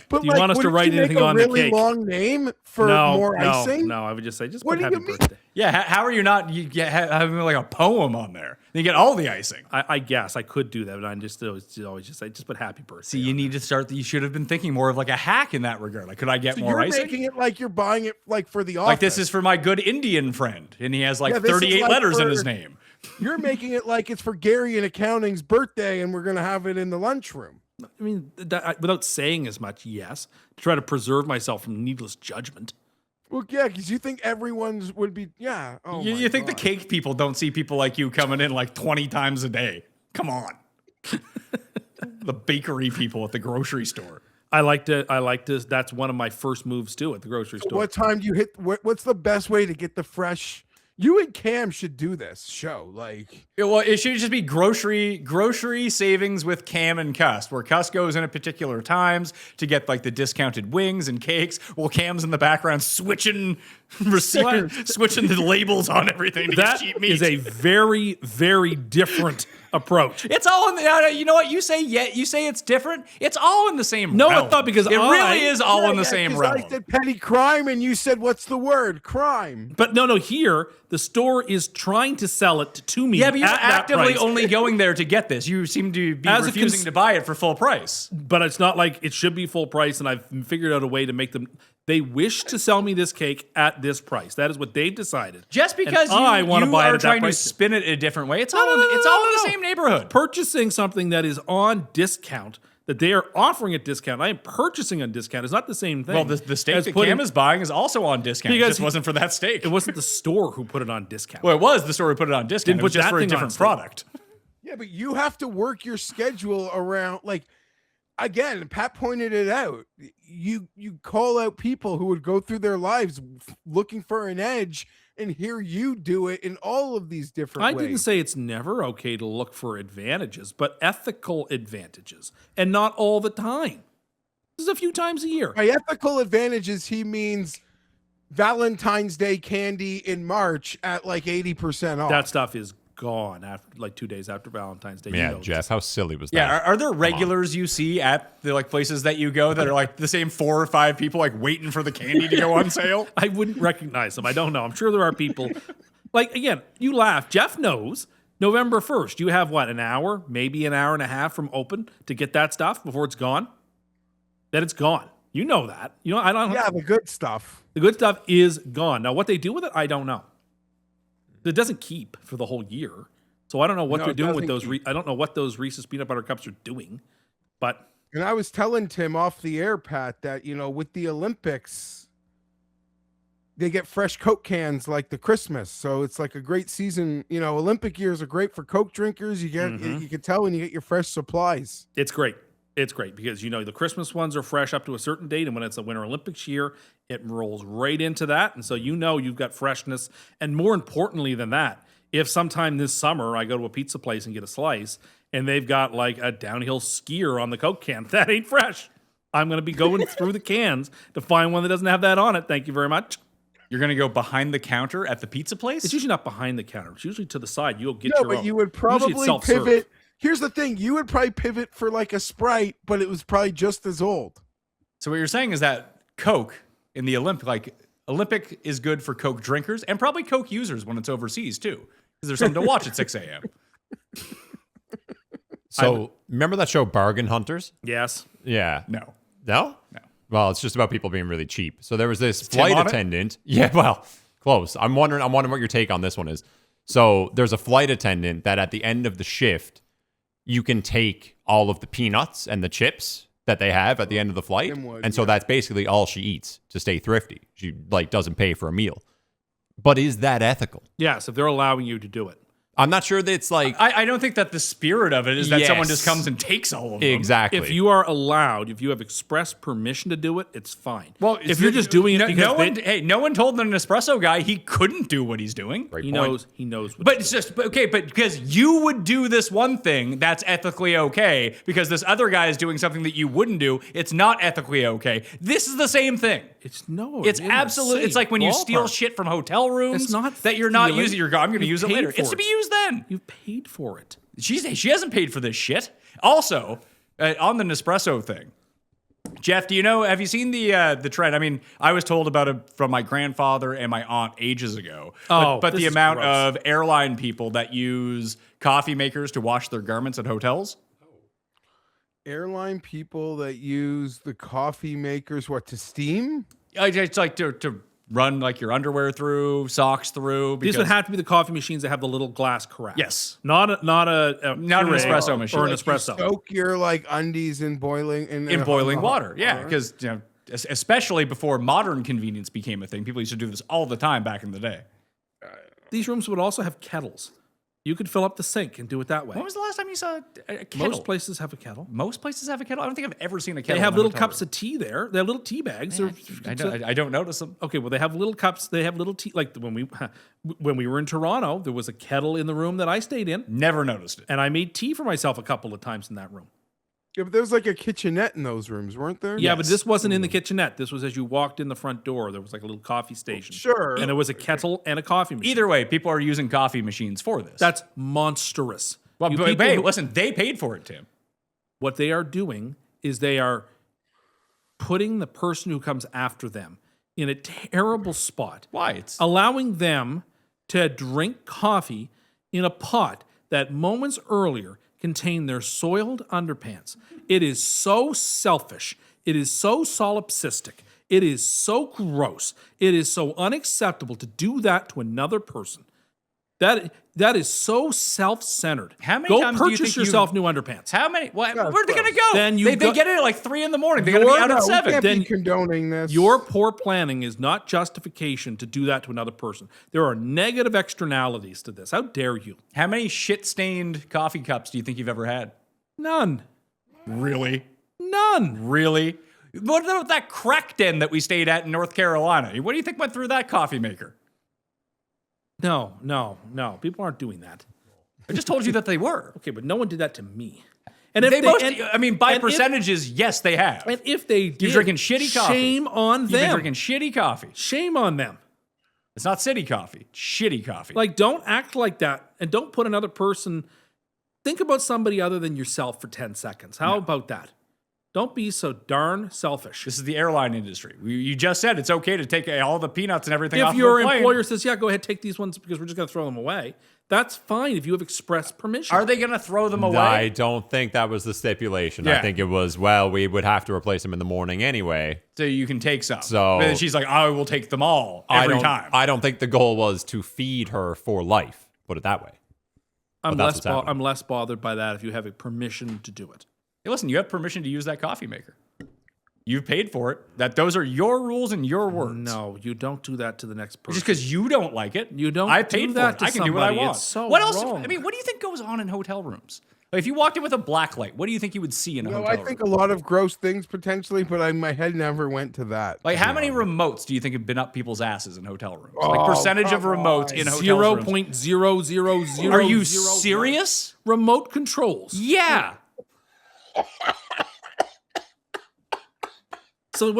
But Do you want us to wouldn't write you make anything on a the really cake? long name for more icing? No, I would just say just What put do happy you mean? birthday. Yeah, how are you not having like a poem on there? You get all the icing. I guess I could do that, but I just always just say just put happy birthday. See, you need to start. You should have been thinking more of like a hack in that regard. Like, could I get So more you're icing? making it like you're buying it like for the office. Like, this is for my good Indian friend, and he has like Yeah, this is 38 like letters in for- his name. You're making it like it's for Gary in accounting's birthday, and we're gonna have it in the lunchroom. I mean, without saying as much, yes, to try to preserve myself from needless judgment. Well, yeah, because you think everyone's would be, yeah. Oh, you my think the God. cake people don't see people like you coming in like 20 times a day? Come on. The bakery people at the grocery store. I like to. That's one of my first moves too at the grocery store. What time do you hit? What's the best way to get the fresh? You and Cam should do this show. Like, Well, it should just be grocery savings with Cam and Cust, where Cust goes in at particular times to get like the discounted wings and cakes, while Cam's in the background switching the labels on everything to that get cheap meat. is a very, very different approach. It's all in the. You know what you say? Yeah, you say it's different. It's all in the same. No, realm. it's not, because it really is all in the Yeah, same 'cause realm. I said petty crime, and you said what's the word? Crime. But no, here the store is trying to sell it to me. Yeah, but you're at that actively price. only going there to get this. You seem to be As a refusing to buy it for full price. But it's not like it should be full price, and I've figured out a way to make them. They wish to sell me this cake at this price. That is what they've decided. Just because And I want to you buy it are at that trying to price. spin it a different way, it's No, all no, in, no, it's no, all no, in the no. same neighborhood. Purchasing something that is on discount that they are offering at discount. I am purchasing on discount. It's not the same thing. Well, the steak as that putting- Cam is buying is also on discount. It Because just wasn't for that steak. It wasn't the store who put it on discount. Well, it was the store who put it on discount. Didn't It was put just that for a thing on different steak. product. Yeah, but you have to work your schedule around. Like, again, Pat pointed it out. You call out people who would go through their lives looking for an edge, and here you do it in all of these different I ways. didn't say it's never okay to look for advantages, but ethical advantages, and not all the time. This is a few times a year. By ethical advantages, he means Valentine's Day candy in March at like 80% off. That stuff is gone after like 2 days after Valentine's Day. Yeah, You know Jeff, how silly was that? Yeah, are there regulars you see at the like places that you go that are like the same 4 or 5 people like waiting for the candy to go on sale? I wouldn't recognize them. I don't know. I'm sure there are people. Like, again, you laugh. Jeff knows November 1st. You have what, an hour, maybe an hour and a half from open to get that stuff before it's gone? Then it's gone. You know that. You know, I don't. Yeah, the good stuff. The good stuff is gone. Now, what they do with it, I don't know. It doesn't keep for the whole year, so I don't know what they're doing with those. I don't know what those Reese's peanut butter cups are doing, but. And I was telling Tim off the air, Pat, that with the Olympics, they get fresh Coke cans like the Christmas, so it's like a great season. Olympic years are great for Coke drinkers. You get, you can tell when you get your fresh supplies. It's great. It's great because, the Christmas ones are fresh up to a certain date. And when it's a Winter Olympics year, it rolls right into that. And so, you've got freshness. And more importantly than that, if sometime this summer I go to a pizza place and get a slice and they've got like a downhill skier on the Coke can, that ain't fresh. I'm going to be going through the cans to find one that doesn't have that on it. Thank you very much. You're going to go behind the counter at the pizza place? It's usually not behind the counter. It's usually to the side. You'll get No, your but own. you would probably Usually it's self-serve. pivot. Here's the thing. You would probably pivot for like a Sprite, but it was probably just as old. So what you're saying is that Coke in the Olympic is good for Coke drinkers and probably Coke users when it's overseas too, because there's something to watch at 6 a.m. So remember that show Bargain Hunters? Yes. Yeah. No. No? No. Well, it's just about people being really cheap. So there was this Tim flight on it? attendant. Yeah, well, close. I'm wondering what your take on this one is. So there's a flight attendant that at the end of the shift, you can take all of the peanuts and the chips that they have at the end of the flight. And so that's basically all she eats to stay thrifty. She doesn't pay for a meal. But is that ethical? Yes, if they're allowing you to do it. I'm not sure that it's like... I don't think that the spirit of it is that someone Yes. just comes and takes all of them. Exactly. If you are allowed, if you have express permission to do it, it's fine. Well, if you're just doing it because no one told the Nespresso guy he couldn't do what he's doing. Great he point. knows. What But it's just but because you would do this one thing, that's ethically okay. Because this other guy is doing something that you wouldn't do, it's not ethically okay. This is the same thing. It's Absolutely. It's like when you steal shit from hotel rooms It's not that you're not stealing. using. I'm going to You've use it paid later. for It's to it. be used then. You've paid for it. She hasn't paid for this shit. Also, on the Nespresso thing, Jeff, have you seen the trend? I mean, I was told about it from my grandfather and my aunt ages ago. But this the is amount gross. of airline people that use coffee makers to wash their garments at hotels. Airline people that use the coffee makers, to steam? It's like to run like your underwear through, socks through. These would have to be the coffee machines that have the little glass carafe. Yes. Not an an espresso machine. or an You espresso. soak your undies in boiling in boiling water. Yeah, because especially before modern convenience became a thing, people used to do this all the time back in the day. These rooms would also have kettles. You could fill up the sink and do it that way. When was the last time you saw a kettle? Most places have a kettle. Most places have a kettle. I don't think I've ever seen a kettle. They have in a little hotel cups of tea there. They have little tea bags. room. I don't notice them. Okay, well, they have little cups. They have little tea. Like when we were in Toronto, there was a kettle in the room that I stayed in, Never noticed it. and I made tea for myself a couple of times in that room. Yeah, but there was like a kitchenette in those rooms, weren't there? Yeah, but this wasn't in the kitchenette. This was as you walked in the front door. There was like a little coffee station. Sure. And there was a kettle and a coffee machine. Either way, people are using coffee machines for this. That's monstrous. well, You but people hey, who- listen, they paid for it, Tim. What they are doing is they are putting the person who comes after them in a terrible spot. Why? It's Allowing them to drink coffee in a pot that moments earlier contained their soiled underpants. It is so selfish. It is so solipsistic. It is so gross. It is so unacceptable to do that to another person. That is so self-centered. How many Go times do you purchase think yourself new underpants. how many? Where Yeah, are they going to go? Then they you go- get it at like 3 a.m. They got to be out at 7. Can't Then be condoning this. Your poor planning is not justification to do that to another person. There are negative externalities to this. How dare you? How many shit-stained coffee cups do you think you've ever had? None. Really? None. Really? What about that crack den that we stayed at in North Carolina? What do you think went through that coffee maker? No. People aren't doing that. I just told you that they were. Okay, but no one did that to me. And if They most, and- I mean, by and if- percentages, yes, they have. and if they did, drinking shitty coffee. Shame on You've been them. drinking shitty coffee. Shame on them. It's not city coffee. It's shitty coffee. Like, don't act like that, and don't put another person. Think about somebody other than yourself for 10 seconds. How about that? Don't be so darn selfish. this is the airline industry. You just said it's okay to take all the peanuts and everything off If your the plane. employer says, "Yeah, go ahead, take these ones because we're just going to throw them away," That's fine if you have express permission. Are they going to throw them away? I don't think that was the stipulation. Yeah. I think it was, well, we would have to replace them in the morning anyway. So you can take some. So- But then she's like, I will take them all every time. I don't think the goal was to feed her for life. Put it that way. I'm that's what's happening. I'm less bothered by that if you have a permission to do it. Hey, listen, you have permission to use that coffee maker. You've paid for it. Those are your rules and your words. No, you don't do that to the next person. Just because you don't like it. You don't I do paid that for it. to I can do what I somebody. want. It's so what else? wrong. I mean, what do you think goes on in hotel rooms? Like, if you walked in with a black light, what do you think you would see in a No, hotel I room? think a lot of gross things potentially, but my head never went to that. Like, how many remotes do you think have been up people's asses in hotel rooms? Like, percentage of remotes in hotel rooms. 0.000. Are you serious? Remote controls. Yeah. So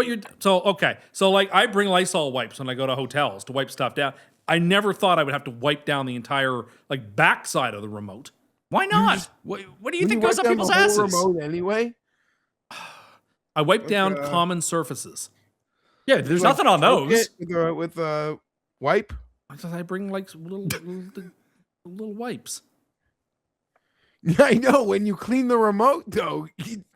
like I bring Lysol wipes when I go to hotels to wipe stuff down. I never thought I would have to wipe down the entire like backside of the remote. Why not? What do you think goes up people's asses? Remote anyway. I wipe down common surfaces. Yeah, there's nothing on those. With a wipe. I bring like little wipes. I know. When you clean the remote, though,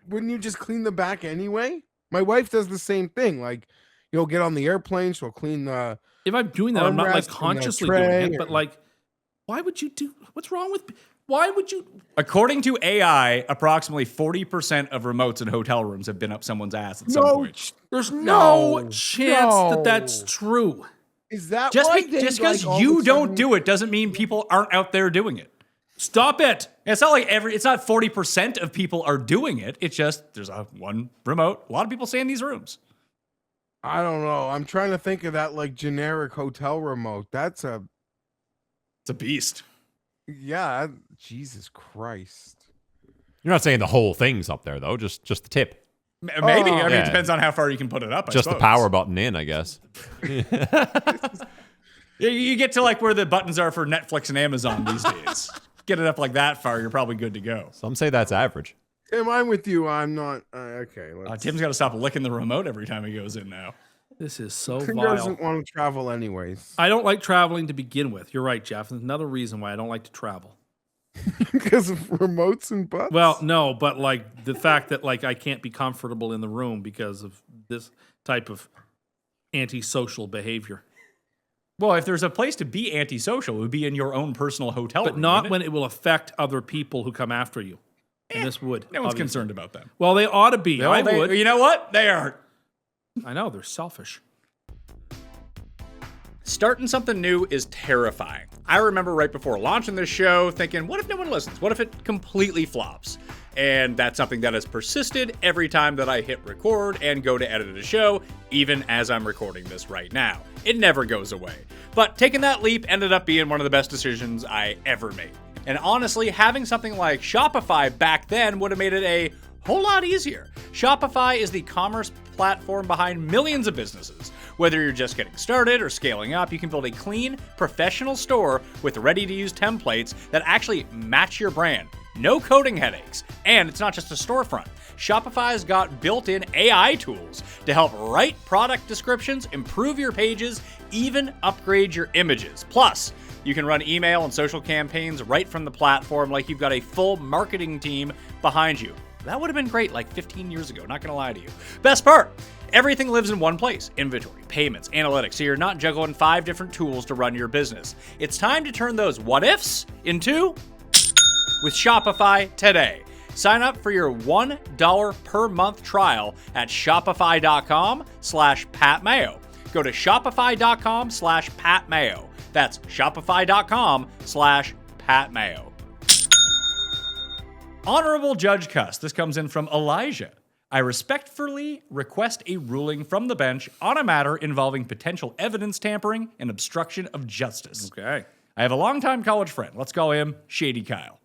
wouldn't you just clean the back anyway? My wife does the same thing. Like, you'll get on the airplane, she'll clean the. If I'm doing that, I'm not like armrest and the consciously doing tray it, but like, why would you do? What's wrong with? Why would you? According to AI, approximately 40% of remotes in hotel rooms have been up someone's ass at some point. There's no chance that that's true. Is that Just why because you don't do it doesn't mean people aren't out there doing it. Stop it. It's not like it's not 40% of people are doing it. It's just there's one remote. A lot of people stay in these rooms. I don't know. I'm trying to think of that like generic hotel remote. It's a beast. Yeah, Jesus Christ. You're not saying the whole thing's up there, though. Just the tip. Maybe. I mean, Yeah. it depends on how far you can put it up. I Just the suppose. power button in, I guess. You get to like where the buttons are for Netflix and Amazon these days. Get it up like that far, you're probably good to go. Some say that's average. Tim, I'm with you. I'm not. Okay. Tim's got to stop licking the remote every time he goes in now. This is so Tim vile. doesn't want to travel anyways. I don't like traveling to begin with. You're right, Jeff. There's another reason why I don't like to travel. Because of remotes and butts? Well, no, but like the fact that like I can't be comfortable in the room because of this type of antisocial behavior. Well, if there's a place to be antisocial, it would be in your own personal hotel room. But not wouldn't when it will affect other people who come after you. And this would. No one's obviously. concerned about them. Well, they ought to be. I would. You know what? They aren't. I know, they're selfish. Starting something new is terrifying. I remember right before launching this show thinking, what if no one listens? What if it completely flops? And that's something that has persisted every time that I hit record and go to edit a show, even as I'm recording this right now. It never goes away. But taking that leap ended up being one of the best decisions I ever made. And honestly, having something like Shopify back then would have made it a whole lot easier. Shopify is the commerce platform behind millions of businesses. Whether you're just getting started or scaling up, you can build a clean, professional store with ready-to-use templates that actually match your brand. No coding headaches. And it's not just a storefront. Shopify's got built-in AI tools to help write product descriptions, improve your pages, even upgrade your images. Plus, you can run email and social campaigns right from the platform like you've got a full marketing team behind you. That would have been great like 15 years ago, not gonna lie to you. Best part, everything lives in one place. Inventory, payments, analytics, so you're not juggling 5 different tools to run your business. It's time to turn those what-ifs into with Shopify today. Sign up for your $1 per month trial at shopify.com/PatMayo. Go to shopify.com/PatMayo. That's shopify.com/PatMayo. Honorable Judge Cust. This comes in from Elijah. I respectfully request a ruling from the bench on a matter involving potential evidence tampering and obstruction of justice. Okay. I have a longtime college friend, let's call him Shady Kyle,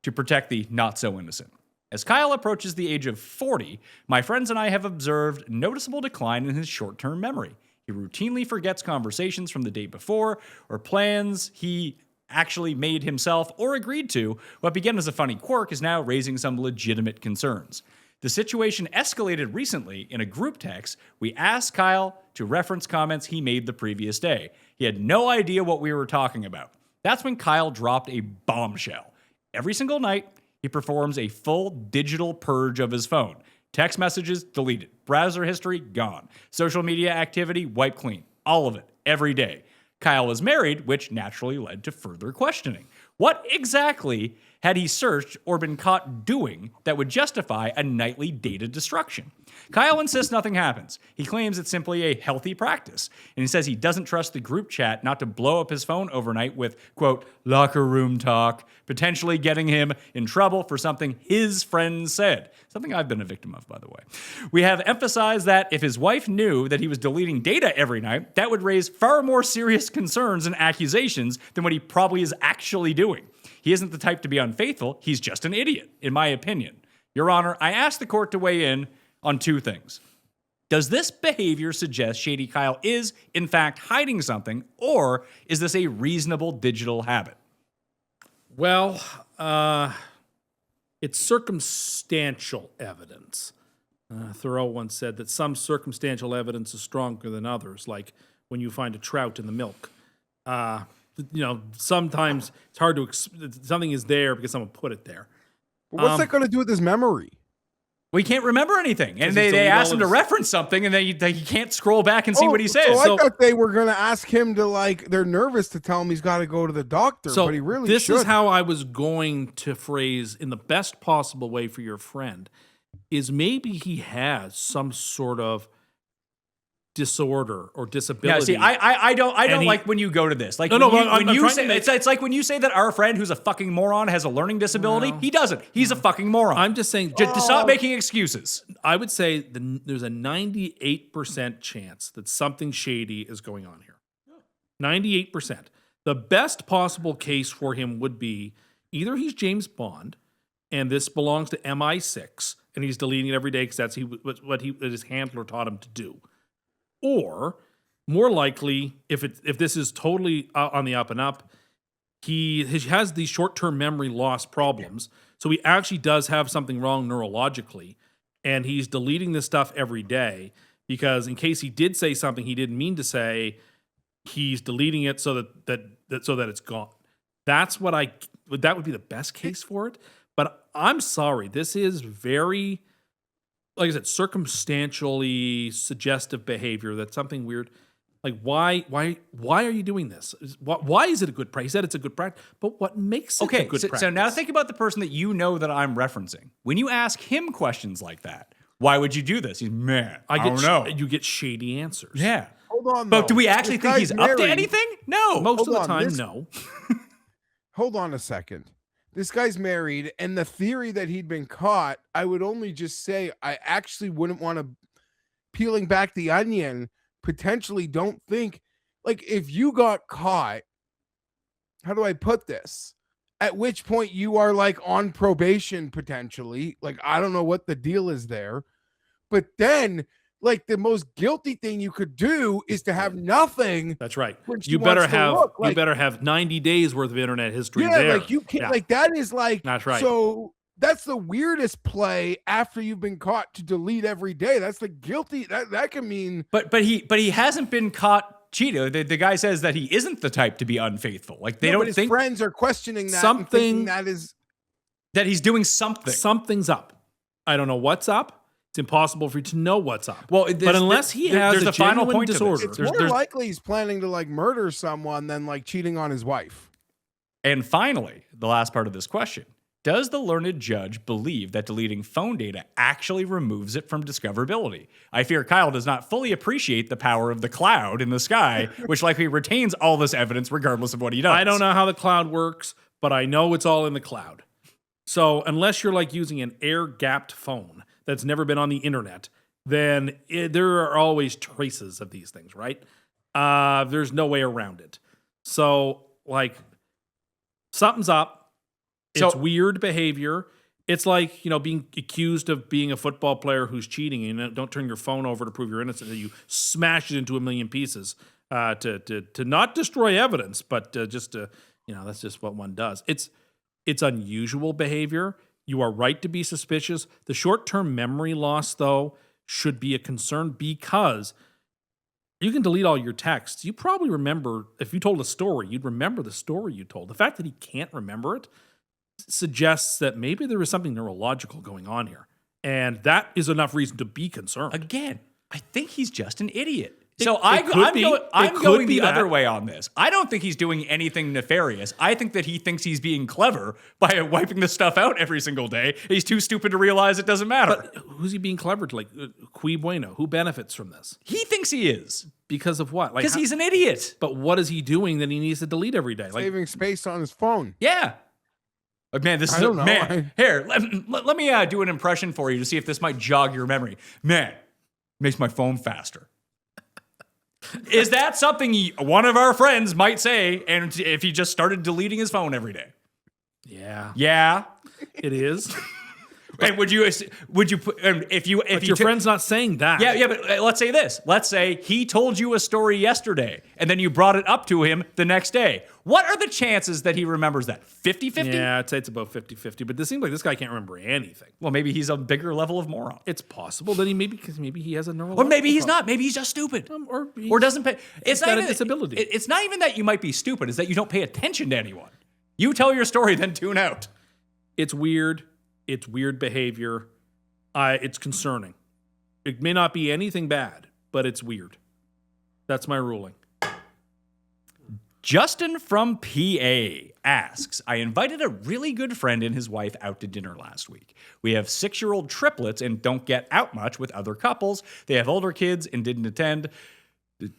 to protect the not-so-innocent. As Kyle approaches the age of 40, my friends and I have observed noticeable decline in his short-term memory. He routinely forgets conversations from the day before or plans he actually made himself or agreed to. What began as a funny quirk is now raising some legitimate concerns. The situation escalated recently in a group text. We asked Kyle to reference comments he made the previous day. He had no idea what we were talking about. That's when Kyle dropped a bombshell. Every single night, he performs a full digital purge of his phone. Text messages deleted. Browser history gone. Social media activity wiped clean. All of it, every day. Kyle was married, which naturally led to further questioning. What exactly had he searched or been caught doing that would justify a nightly data destruction? Kyle insists nothing happens. He claims it's simply a healthy practice. And he says he doesn't trust the group chat not to blow up his phone overnight with, quote, locker room talk, potentially getting him in trouble for something his friends said. Something I've been a victim of, by the way. We have emphasized that if his wife knew that he was deleting data every night, that would raise far more serious concerns and accusations than what he probably is actually doing. He isn't the type to be unfaithful. He's just an idiot, in my opinion. Your Honor, I asked the court to weigh in on two things. Does this behavior suggest Shady Kyle is, in fact, hiding something, or is this a reasonable digital habit? Well, it's circumstantial evidence. Thoreau once said that some circumstantial evidence is stronger than others, like when you find a trout in the milk. Sometimes it's hard to something is there because someone put it there. But what's that going to do with his memory? We can't remember anything. And they asked him to reference something, and he can't scroll back and see what he says. So I thought they were going to ask him to, they're nervous to tell him he's got to go to the doctor, but he really this should. is how I was going to phrase in the best possible way for your friend, is maybe he has some sort of disorder or disability. Yeah, see, I don't like when you go to this. Like it's like when you say that our friend who's a fucking moron has a learning disability. He doesn't. He's a fucking moron. I'm just saying, stop making excuses. I would say there's a 98% chance that something shady is going on here. 98%. The best possible case for him would be either he's James Bond and this belongs to MI6 and he's deleting it every day because that's what his handler taught him to do. Or, more likely, if this is totally on the up and up, he has these short-term memory loss problems. So he actually does have something wrong neurologically, and he's deleting this stuff every day because in case he did say something he didn't mean to say, he's deleting it so that it's gone. That would be the best case for it. But I'm sorry, this is very, like I said, circumstantially suggestive behavior. That's something weird. Like, why are you doing this? Why is it a good practice? He said it's a good practice, but what makes it a good practice? So now think about the person that you know that I'm referencing. When you ask him questions like that, why would you do this? He's, man, I don't know. You get shady answers. Yeah. Hold on, but do we actually think he's up to anything? No. Most of the time, no. Hold on a second. This guy's married, and the theory that he'd been caught, I would only just say I actually wouldn't want to, peeling back the onion, potentially don't think, like, if you got caught, how do I put this? At which point you are, like, on probation, potentially. Like, I don't know what the deal is there. But then, like, the most guilty thing you could do is to have nothing. That's right. You better have 90 days worth of internet history there. Yeah, like you can't, like that is like, that's right. So that's the weirdest play after you've been caught to delete every day. That's the guilty, that can mean. But he hasn't been caught cheating. The guy says that he isn't the type to be unfaithful. Like they don't his think friends are questioning that. Something that he's doing something. Something's up. I don't know what's up. It's impossible for you to know what's up. Well, but unless he has a final point disorder, it's more likely he's planning to like murder someone than like cheating on his wife. And finally, the last part of this question. Does the learned judge believe that deleting phone data actually removes it from discoverability? I fear Kyle does not fully appreciate the power of the cloud in the sky, which likely retains all this evidence regardless of what he does. I don't know how the cloud works, but I know it's all in the cloud. So unless you're like using an air-gapped phone that's never been on the internet, then there are always traces of these things, right? There's no way around it. So, like, something's up. It's weird behavior. It's like, being accused of being a football player who's cheating and don't turn your phone over to prove you're innocent. You smash it into a million pieces to not destroy evidence, but just to, that's just what one does. It's unusual behavior. You are right to be suspicious. The short-term memory loss, though, should be a concern because You can delete all your texts. You probably remember, if you told a story, you'd remember the story you told. The fact that he can't remember it suggests that maybe there is something neurological going on here. And that is enough reason to be concerned. Again, I think he's just an idiot. It- So it I'm could be. I'm It going could be the other that. way on this. I don't think he's doing anything nefarious. I think that he thinks he's being clever by wiping this stuff out every single day. He's too stupid to realize it doesn't matter. But who's he being clever to? Like, qui bueno? Who benefits from this? He thinks he is Because of what? Like, because he's an idiot. But what is he doing that he needs to delete every day? Like, Saving space on his phone. Yeah. Like, man, this I is don't know. man. Here, let me do an impression for you to see if this might jog your memory. Man, makes my phone faster. Is that something one of our friends might say? And if he just started deleting his phone every day, yeah, yeah. it is. And would you put if you But your friend's not saying that. Yeah, but let's say this. Let's say he told you a story yesterday and then you brought it up to him the next day. What are the chances that he remembers that? 50-50? Yeah, I'd say it's about 50-50. But this seems like this guy can't remember anything. Well, maybe he's a bigger level of moron. It's possible that maybe he has a neurological Or maybe he's problem. not. Maybe he's just stupid. Or Doesn't pay. It's got not a even, disability. It's not even that you might be stupid. It's that you don't pay attention to anyone. You tell your story, then tune out. It's weird. It's weird behavior. It's concerning. It may not be anything bad, but it's weird. That's my ruling. Justin from PA asks, I invited a really good friend and his wife out to dinner last week. We have 6-year-old triplets and don't get out much with other couples. They have older kids and didn't attend.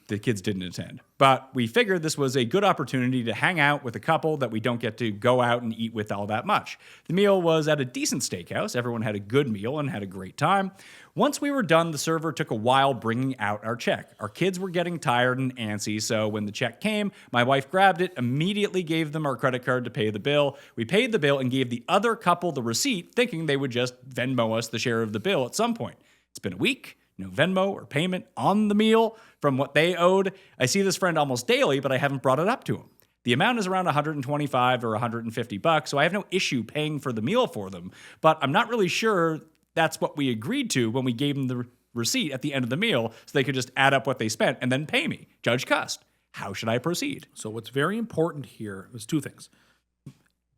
The kids didn't attend. But we figured this was a good opportunity to hang out with a couple that we don't get to go out and eat with all that much. The meal was at a decent steakhouse. Everyone had a good meal and had a great time. Once we were done, the server took a while bringing out our check. Our kids were getting tired and antsy, so when the check came, my wife grabbed it, immediately gave them our credit card to pay the bill. We paid the bill and gave the other couple the receipt, thinking they would just Venmo us the share of the bill at some point. It's been a week. No Venmo or payment on the meal from what they owed. I see this friend almost daily, but I haven't brought it up to him. The amount is around $125 or $150, so I have no issue paying for the meal for them, but I'm not really sure that's what we agreed to when we gave them the receipt at the end of the meal so they could just add up what they spent and then pay me. Judge Cust, how should I proceed? So what's very important here is two things.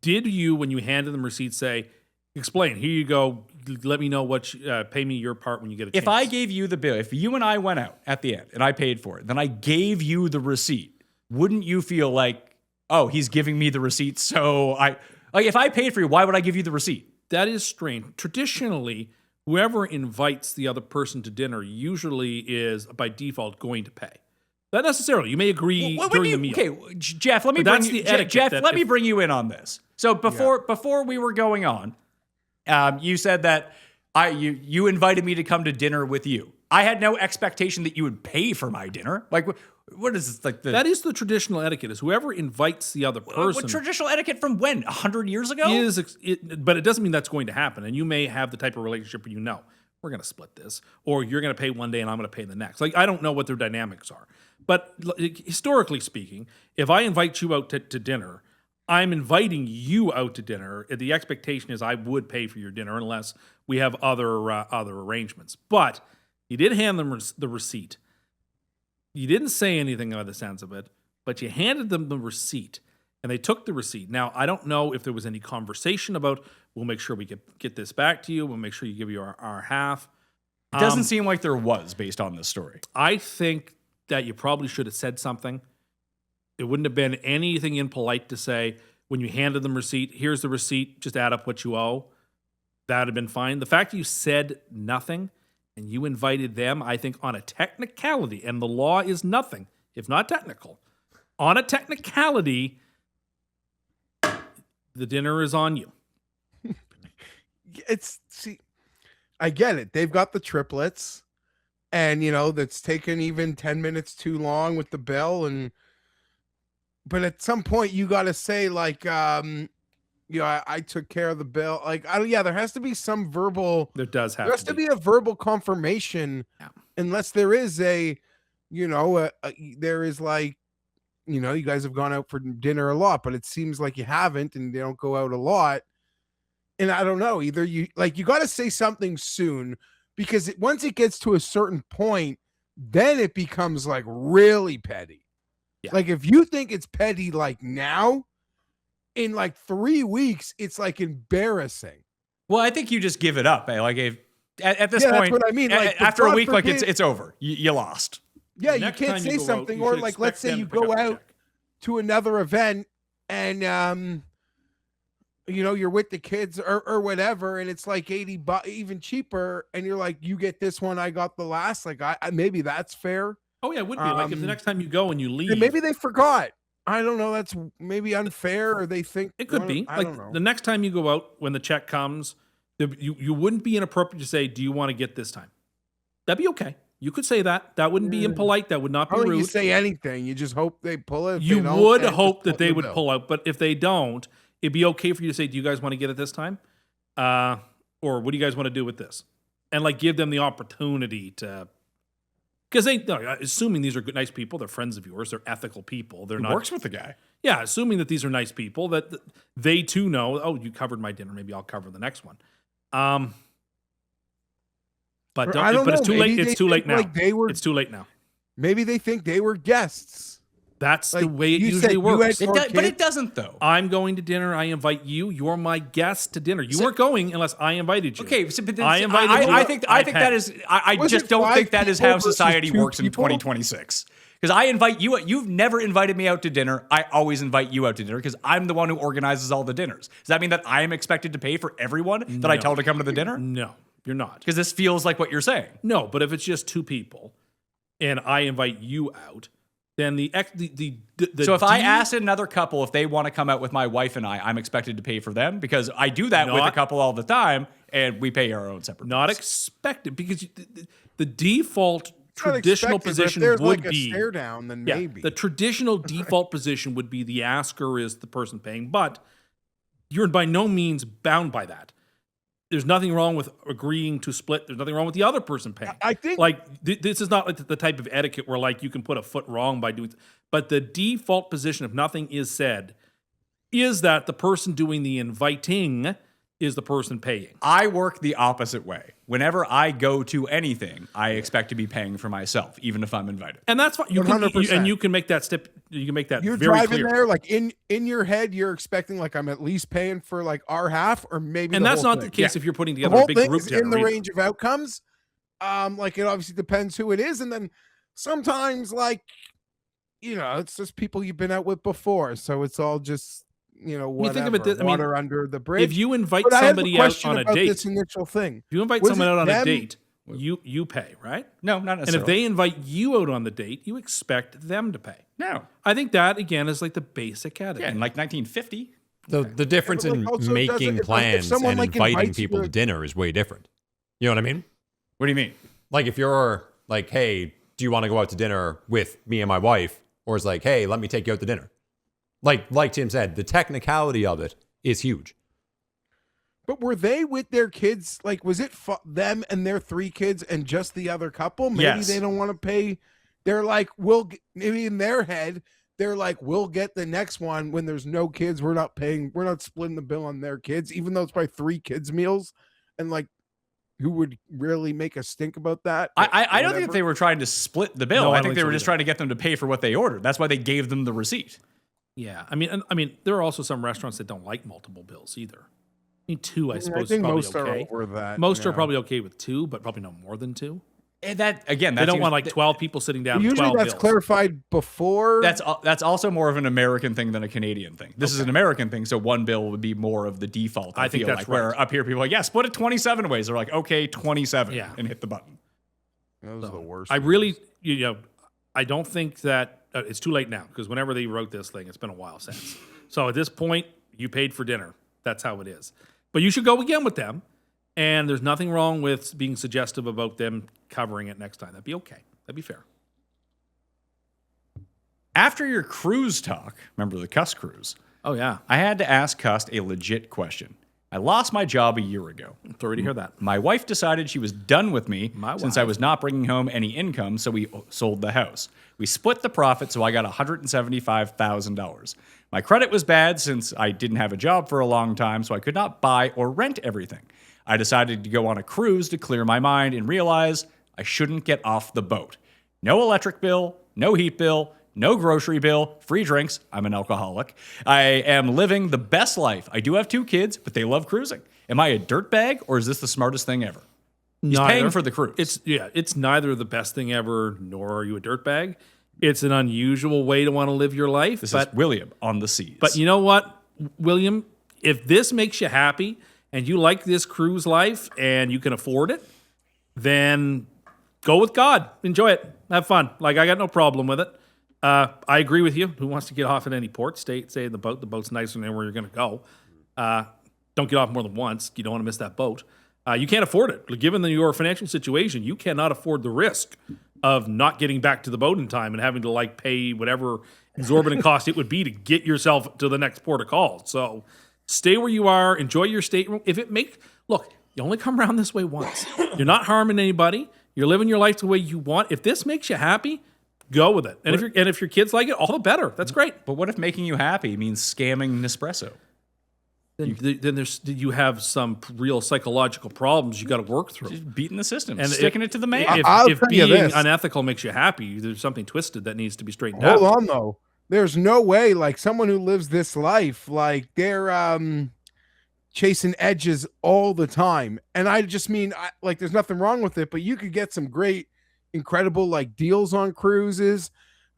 Did you, when you handed them receipts, say, explain, here you go, let me know what, pay me your part when you get a chance? If I gave you the bill, if you and I went out at the end and I paid for it, then I gave you the receipt, wouldn't you feel like, oh, he's giving me the receipt, so if I paid for you, why would I give you the receipt? That is strange. Traditionally, whoever invites the other person to dinner usually is, by default, going to pay. Not necessarily. You may agree during the meal. Okay, Jeff, let me But bring that's you, the etiquette Jeff, that let me if- bring you in on this. So before we were going on, you said that you invited me to come to dinner with you. I had no expectation that you would pay for my dinner. Like, what is this? Like That is the traditional etiquette, is whoever invites the other person. what traditional etiquette from when? 100 years ago? But it doesn't mean that's going to happen. And you may have the type of relationship where we're going to split this, or you're going to pay one day and I'm going to pay the next. Like, I don't know what their dynamics are. But historically speaking, if I invite you out to dinner, I'm inviting you out to dinner. The expectation is I would pay for your dinner unless we have other arrangements. But you did hand them the receipt. You didn't say anything by the sense of it, but you handed them the receipt, and they took the receipt. Now, I don't know if there was any conversation about, we'll make sure we get this back to you. We'll make sure you give you our half. It doesn't seem like there was based on this story. I think that you probably should have said something. It wouldn't have been anything impolite to say, when you handed them receipt, here's the receipt, just add up what you owe. That would have been fine. The fact that you said nothing and you invited them, I think on a technicality, and the law is nothing if not technical, on a technicality, the dinner is on you. I get it. They've got the triplets, and that's taken even 10 minutes too long with the bill, but at some point you got to say like, I took care of the bill. Like, there has to be some verbal. There does have There has to be a verbal confirmation, unless there is there is like, you guys have gone out for dinner a lot, but it seems like you haven't, and they don't go out a lot. And I don't know, either you got to say something soon, because once it gets to a certain point, then it becomes like really petty. Yeah. Like if you think it's petty like now, in like 3 weeks, it's like embarrassing. Well, I think you just give it up. Eh? Like at this Yeah, that's point, what I mean. Like, after a God week, like forbid- it's over. You lost. Yeah, The you next can't time you say go out, something, you or should like let's expect say them you to pick go up the out check. to another event and you're with the kids or whatever, and it's like $80, even cheaper, and you're like, you get this one, I got the last. Like I maybe that's fair. Oh yeah, it would be like if the next time you go and you leave, And maybe they forgot. I don't know. That's maybe unfair, or they think it could be I like don't know. the next time you go out when the check comes, you wouldn't be inappropriate to say, "Do you want to get this time?" That'd be okay. You could say that. That wouldn't be impolite. That would not I be don't think rude. you say anything. You just hope they pull it. If You they don't, would then hope just that put they the would bill. pull out, but if they don't, it'd be okay for you to say, "Do you guys want to get it this time?" Or what do you guys want to do with this? And like give them the opportunity to, because assuming these are good, nice people, they're friends of yours, they're ethical people, they're not. Works with the guy. Yeah, assuming that these are nice people, that they too know. Oh, you covered my dinner. Maybe I'll cover the next one. But Or I don't it's know, too late. maybe It's they too late think, now. like, they were- It's too late now. Maybe they think they were guests. That's the Like, way it you usually said you works. had- It Or does, but it kids. doesn't though. I'm going to dinner. I invite you. You're my guest to dinner. You weren't going unless I invited you. Okay, so, but then, I invited you. I think I that is. I Was just it don't 5 think that is people how versus society 2 works in people? 2026. Because I invite you. You've never invited me out to dinner. I always invite you out to dinner because I'm the one who organizes all the dinners. Does that mean that I am expected to pay for everyone that I No. tell to come to the dinner? No, you're not. Because this feels like what you're saying. No, but if it's just 2 people, and I invite you out, then the So if I ask another couple if they want to come out with my wife and I'm expected to pay for them because I do that with a Not- couple all the time, and we pay our own separate. not bills. expected, because the default It's not traditional expected, but if position there's would like a be stare down, then yeah, maybe. the traditional default position would be the asker is the person paying, but you're by no means bound by that. There's nothing wrong with agreeing to split. There's nothing wrong with the other person paying. I think- like this is not like the type of etiquette where like you can put a foot wrong by doing. But the default position, if nothing is said, is that the person doing the inviting is the person paying. I work the opposite way. Whenever I go to anything, I expect to be paying for myself, even if I'm invited. And that's what you can, 100%. and you can make that step. You can make that You're very driving clear. there, like in your head, you're expecting like I'm at least paying for like our half, or maybe. And the that's whole not thing. the case if you're putting The together a whole big thing group is dinner. in the either. range of outcomes. Like it obviously depends who it is, and then sometimes like it's just people you've been out with before, so it's all just whatever. You think of it this- I mean, water under the bridge. If you invite But I have a somebody out question on a about date, this initial thing. if you invite Was someone it out on a them- date, you pay, right? No, not And necessarily. if they invite you out on the date, you expect them to pay. no, I think that again is like the basic etiquette. yeah, in like 1950. The difference Yeah, but, like, in also, does it- making if plans someone, and like, inviting invites people you to to- dinner is way different. You know what I mean? What do you mean? Like if you're like, hey, do you want to go out to dinner with me and my wife? Or it's like, hey, let me take you out to dinner. Like Tim said, the technicality of it is huge. But were they with their kids? Like, was it them and their 3 kids and just the other couple? Maybe Yes. they don't want to pay. They're like, maybe in their head, they're like, we'll get the next one when there's no kids. We're not paying. We're not splitting the bill on their kids, even though it's probably 3 kids' meals. And like, who would really make a stink about that? I don't think Whatever. that they were trying to split the bill. No, I I don't think they think were so just either. trying to get them to pay for what they ordered. That's why they gave them the receipt. Yeah, I mean, there are also some restaurants that don't like multiple bills either. I mean, 2, I suppose, I is think probably most okay. are over that. Most are yeah. probably okay with 2, but probably no more than 2. And that again, They that don't seems- want like 12 people sitting down. Usually 12 that's bills. clarified before. That's also more of an American thing than a Canadian thing. This is an American thing, so one bill would be more of the default. I think feel that's like where right. up here people are like, yeah, split it 27 ways. They're like, okay, 27, Yeah. and hit the button. Those are the worst. I really, I don't think that it's too late now, because whenever they wrote this thing, it's been a while since. So at this point, you paid for dinner. That's how it is. But you should go again with them. And there's nothing wrong with being suggestive about them covering it next time. That'd be okay. That'd be fair. After your cruise talk, remember the Cust cruise, Oh, yeah. I had to ask Cust a legit question. I lost my job a year ago. Sorry to hear that. My wife decided she was done with me My since I wife. was not bringing home any income, so we sold the house. We split the profit, so I got $175,000. My credit was bad since I didn't have a job for a long time, so I could not buy or rent everything. I decided to go on a cruise to clear my mind and realize I shouldn't get off the boat. No electric bill, no heat bill, no grocery bill, free drinks. I'm an alcoholic. I am living the best life. I do have 2 kids, but they love cruising. Am I a dirtbag, or is this the smartest thing ever? He's paying for the cruise. It's neither the best thing ever, nor are you a dirtbag. It's an unusual way to want to live your life. This is William on the seas. But you know what, William? If this makes you happy and you like this cruise life and you can afford it, then go with God. Enjoy it. Have fun. Like, I got no problem with it. I agree with you. Who wants to get off at any port? Stay in the boat. The boat's nicer than where you're going to go. Don't get off more than once. You don't want to miss that boat. You can't afford it. Given your financial situation, you cannot afford the risk of not getting back to the boat in time and having to like pay whatever exorbitant cost it would be to get yourself to the next port of call. So stay where you are. Enjoy your stateroom. Look, you only come around this way once. You're not harming anybody. You're living your life the way you want. If this makes you happy, go with it. And if your kids like it, all the better. That's great. But what if making you happy means scamming Nespresso? Then you have some real psychological problems you got to work through. Just beating the system, and sticking it to the man. If being unethical makes you happy, there's something twisted that needs to be straightened out. Hold on, though. There's no way, like, someone who lives this life, like, they're chasing edges all the time. And I just mean, like, there's nothing wrong with it, but you could get some great, incredible, like, deals on cruises.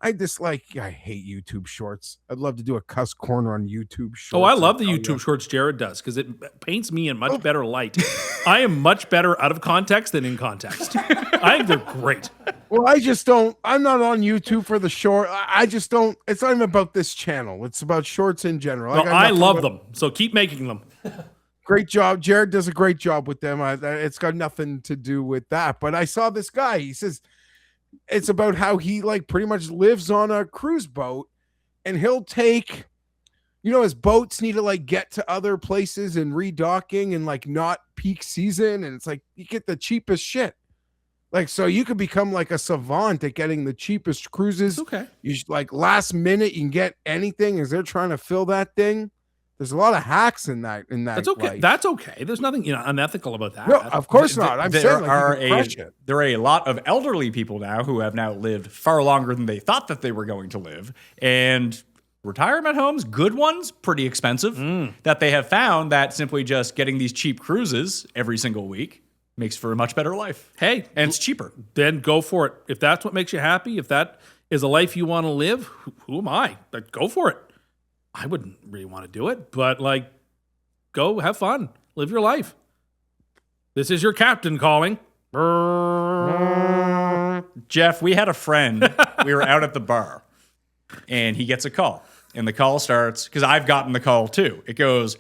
I hate YouTube shorts. I'd love to do a cuss corner on YouTube shorts. Oh, I love the YouTube shorts Jared does because it paints me in much better light. I am much better out of context than in context. I think they're great. Well, I'm not on YouTube for the short. It's not even about this channel. It's about shorts in general. No, I love them. So keep making them. Great job. Jared does a great job with them. It's got nothing to do with that. But I saw this guy. He says, it's about how he like pretty much lives on a cruise boat, and he'll take, his boats need to like get to other places and redocking and like not peak season. And it's like, you get the cheapest shit. Like, so you could become like a savant at getting the cheapest cruises. Okay. You like last minute, you can get anything as they're trying to fill that thing. There's a lot of hacks in that. That's okay. Life. That's okay. There's nothing unethical about that. No, of course not. I'm saying there are a lot of elderly people now who have now lived far longer than they thought that they were going to live, and retirement homes, good ones, pretty expensive. That they have found that simply just getting these cheap cruises every single week makes for a much better life. Hey, and it's cheaper. Then go for it. If that's what makes you happy, if that is a life you want to live, who am I? Like, go for it. I wouldn't really want to do it, but like, go have fun, live your life. This is your captain calling. Jeff, we had a friend. We were out at the bar, and he gets a call, and the call starts because I've gotten the call too. It goes,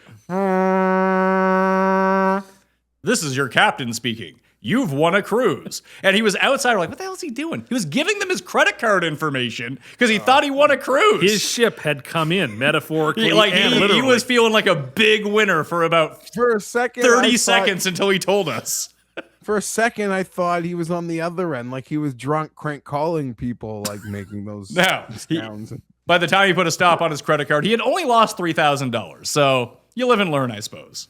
"This is your captain speaking. You've won a cruise." And he was outside. We're like, what the hell is he doing? He was giving them his credit card information because he thought he won a cruise. His ship had come in, metaphorically and he literally. was feeling like a big winner for about for a second, 30 seconds until he told us. For a second, I thought he was on the other end, like he was drunk, crank calling people, like making those sounds. By the time he put a stop on his credit card, he had only lost $3,000. So you live and learn, I suppose.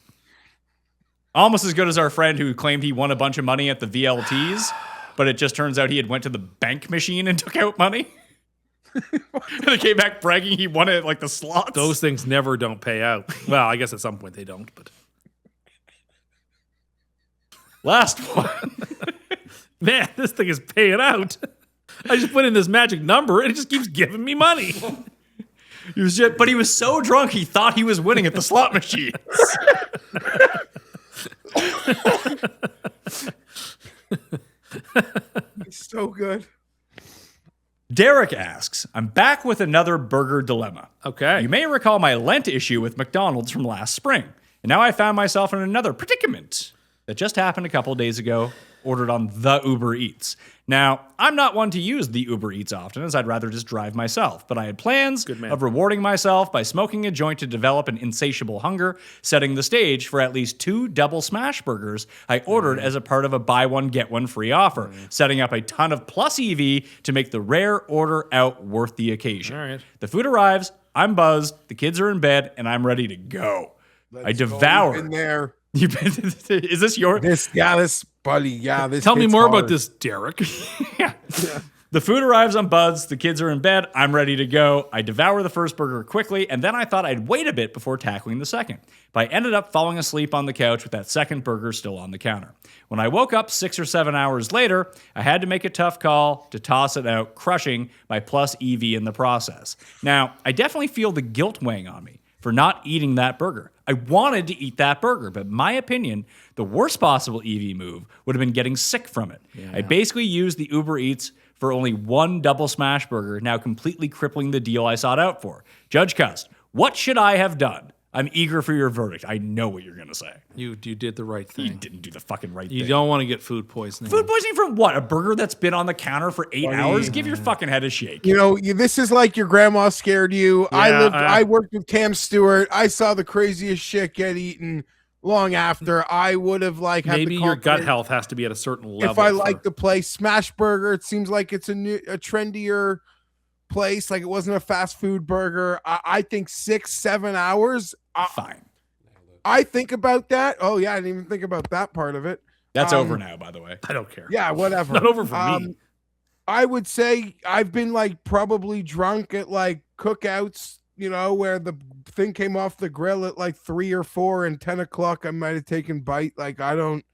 Almost as good as our friend who claimed he won a bunch of money at the VLTs, but it just turns out he had went to the bank machine and took out money. And he came back bragging he won it at like the slots. Those things never don't pay out. Well, I guess at some point they don't, but. Last one. Man, this thing is paying out. I just put in this magic number and it just keeps giving me money. But he was so drunk he thought he was winning at the slot machines. It's so good. Derek asks, I'm back with another burger dilemma. Okay. You may recall my Lent issue with McDonald's from last spring. And now I found myself in another predicament that just happened a couple days ago, ordered on the Uber Eats. Now, I'm not one to use the Uber Eats often, as I'd rather just drive myself, but I had plans of rewarding myself by smoking a joint to develop an insatiable hunger, setting the stage for at least 2 double smash burgers I ordered as a part of a buy one, get one free offer, setting up a ton of plus EV to make the rare order out worth the occasion. All right. The food arrives, I'm buzzed, the kids are in bed, and I'm ready to go. I devoured. In there. Is this your... This buddy. Yeah, this. Tell me hits more hard. about this, Derek. Yeah. The food arrives on Buzz, the kids are in bed, I'm ready to go. I devour the first burger quickly, and then I thought I'd wait a bit before tackling the second. But I ended up falling asleep on the couch with that second burger still on the counter. When I woke up 6 or 7 hours later, I had to make a tough call to toss it out, crushing my plus EV in the process. Now, I definitely feel the guilt weighing on me for not eating that burger. I wanted to eat that burger, but in my opinion, the worst possible EV move would have been getting sick from it. I basically used the Uber Eats for only one double smash burger, now completely crippling the deal I sought out for. Judge Cust, what should I have done? I'm eager for your verdict. I know what you're going to say. You did the right thing. You didn't do the fucking right You thing. don't want to get food poisoning. Food poisoning from what? A burger that's been on the counter for 8 hours? Give your fucking head a shake. You know, this is like your grandma scared you. I worked with Cam Stewart. I saw the craziest shit get eaten long after. I would have had Maybe the your gut confidence. health has to be at a certain level. If I like the place, Smash Burger, it seems like it's a trendier place. Like it wasn't a fast food burger. I think 6-7 hours. Fine. I think about that. Oh yeah, I didn't even think about that part of it. That's over now, by the way. I don't care. Yeah, whatever. Not over for me. I would say I've been probably drunk at cookouts, where the thing came off the grill at 3 or 4 and 10 o'clock. I might have taken bite.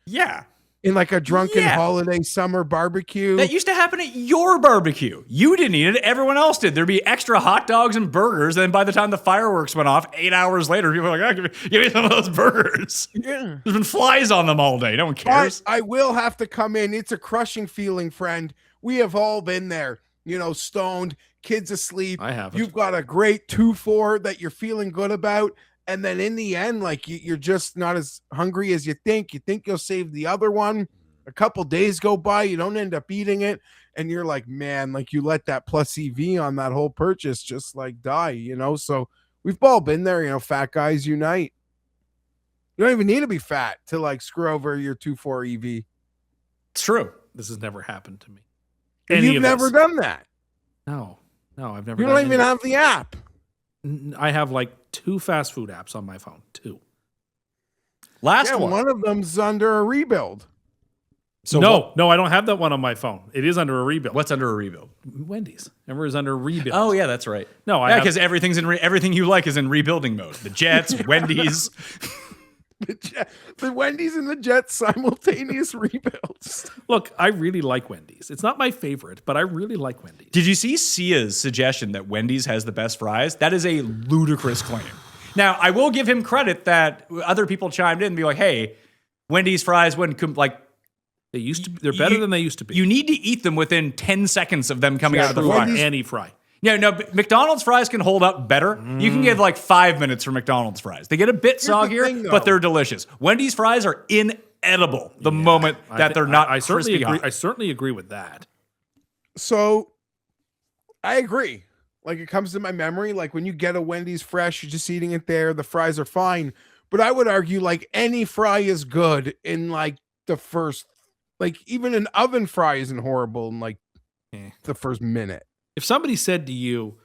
Yeah. In a drunken holiday summer barbecue. That used to happen at your barbecue. You didn't eat it. Everyone else did. There'd be extra hot dogs and burgers. And by the time the fireworks went off, 8 hours later, people were like, give me some of those burgers. Yeah. There's been flies on them all day. No one cares. I will have to come in. It's a crushing feeling, friend. We have all been there, stoned, kids asleep. I haven't. You've got a great 2-4 that you're feeling good about. And then in the end, you're just not as hungry as you think. You think you'll save the other one. A couple days go by, you don't end up eating it. And you're like, man, you let that plus EV on that whole purchase just die, So we've all been there, fat guys unite. You don't even need to be fat to screw over your 2-4 EV. It's true. This has never happened to me. And you've never done that. No, I've never. You don't even have the app. I have 2 fast food apps on my phone. 2. Last one. One of them's under a rebuild. So no, I don't have that one on my phone. It is under a rebuild. What's under a rebuild? Wendy's? Remember, is under a rebuild. Oh yeah, that's right. No, because everything's everything you like is in rebuilding mode. The Jets, Wendy's. The Wendy's and the Jets simultaneous rebuilds. Look, I really like Wendy's. It's not my favorite, but I really like Wendy's. Did you see Sia's suggestion that Wendy's has the best fries? That is a ludicrous claim. Now, I will give him credit that other people chimed in and be like, hey, Wendy's fries wouldn't they used to. They're better than they used to be. You need to eat them within 10 seconds of them coming out of the fryer. Any fry. Yeah, no, McDonald's fries can hold up better. You can give 5 minutes for McDonald's fries. They get a bit soggier, but they're delicious. Wendy's fries are inedible the moment that they're not I certainly crispy agree. hot. I certainly agree with that. So I agree. It comes to my memory, when you get a Wendy's fresh, you're just eating it there. The fries are fine. But I would argue any fry is good in the first, even an oven fry isn't horrible in the first minute. If somebody said to you,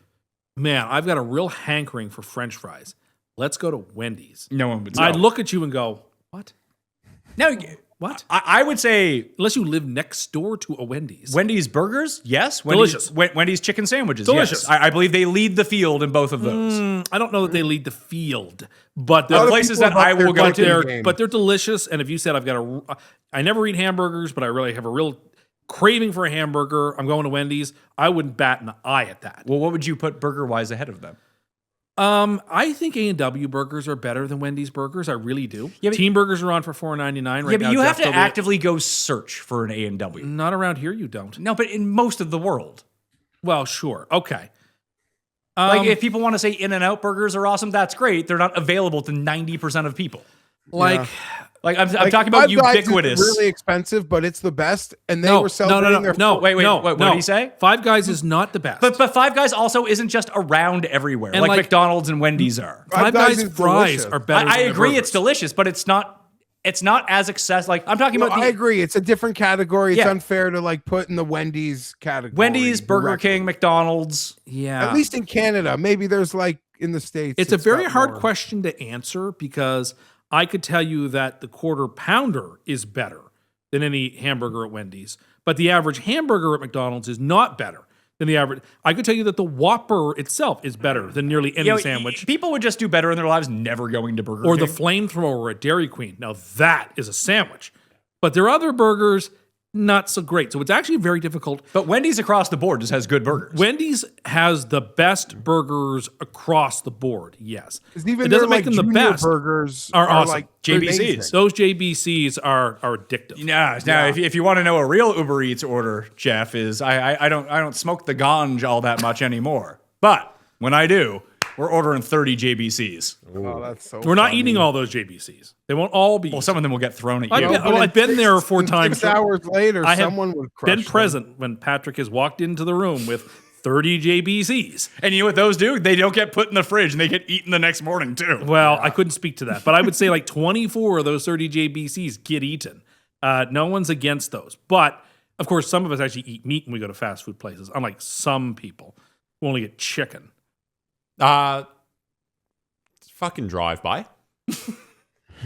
man, I've got a real hankering for French fries. Let's go to Wendy's. No one would say. I'd look at you and go, what? No, What? I would say Unless you live next door to a Wendy's. Wendy's burgers, yes. Delicious. Wendy's chicken sandwiches, Delicious. yes. I believe they lead the field in both of those. I don't know that they lead the field, but The they're places that I will go to. but they're delicious. And if you said I never eat hamburgers, but I really have a real craving for a hamburger, I'm going to Wendy's, I wouldn't bat an eye at that. Well, what would you put burger-wise ahead of them? I think A&W burgers are better than Wendy's burgers. I really do. Yeah, but- Team burgers are on for $4.99 right now. Yeah, but you have Jeff, to actively go search for an A&W. Not around here, you don't. No, but in most of the world. Well, sure. Okay. If people want to say In-N-Out burgers are awesome, that's great. They're not available to 90% of people. I'm talking about Five Guys is ubiquitous. really expensive, but it's the best. And they were celebrating their Wait, what did he say? Five Guys is not the best. But Five Guys also isn't just around everywhere, And like McDonald's and Wendy's are. Five Guys Guys is fries delicious. are better. I than agree, their it's burgers. delicious, but it's not as accessible. I'm talking about I agree. It's a different category. It's Yeah. unfair to put in the Wendy's category. Wendy's, Burger directly. King, McDonald's. Yeah. At least in Canada. Maybe there's in the States. It's a very got hard more. question to answer because I could tell you that the Quarter Pounder is better than any hamburger at Wendy's, But the average hamburger at McDonald's is not better than the average. I could tell you that the Whopper itself is better than nearly any sandwich. People would just do better in their lives never going to Burger Or King. the flamethrower at Dairy Queen. Now that is a sandwich. But their other burgers, not so great. So it's actually very difficult. But Wendy's across the board just has good burgers. Wendy's has the best burgers across the board, yes. Because even it their doesn't make them the junior best. burgers are awesome. like JBCs. amazing. Those JBCs are addictive. Now, if you want to know a real Uber Eats order, Jeff, is I don't smoke the ganj all that much anymore. But when I do, we're ordering 30 JBCs. Oh, that's so We're not funny. eating all those JBCs. They won't all be. Well, some of them will get thrown at I've you. been, well, I've been there 4 times. 6 hours later, I have someone would crush been them. present when Patrick has walked into the room with 30 JBCs. And you know what those do? They don't get put in the fridge and they get eaten the next morning too. Well, I couldn't speak to that, but I would say like 24 of those 30 JBCs get eaten. No one's against those. But of course, some of us actually eat meat when we go to fast food places, unlike some people who only get chicken. Fucking drive-by. What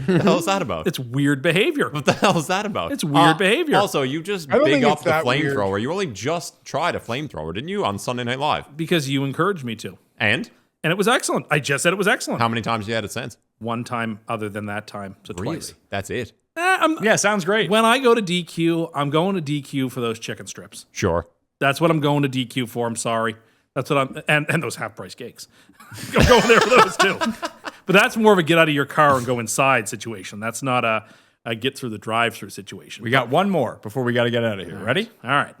the hell is that about? It's weird behavior. What the hell is that about? It's weird behavior. Also, you just I don't big think up it's the that weird. flamethrower. You only just tried a flamethrower, didn't you, on Sunday Night Live? Because you encouraged me to. And And it was excellent. I just said it was excellent. how many times have you had it since? One time other than that time. So Really? twice. That's it? Yeah, sounds great. When I go to DQ, I'm going to DQ for those chicken strips. Sure. That's what I'm going to DQ for. I'm sorry. That's what I'm, and those half price cakes. I'm going there for those too. But that's more of a get out of your car and go inside situation. That's not a get through the drive-through situation. We got one more before we got to get out of here. Ready? All right.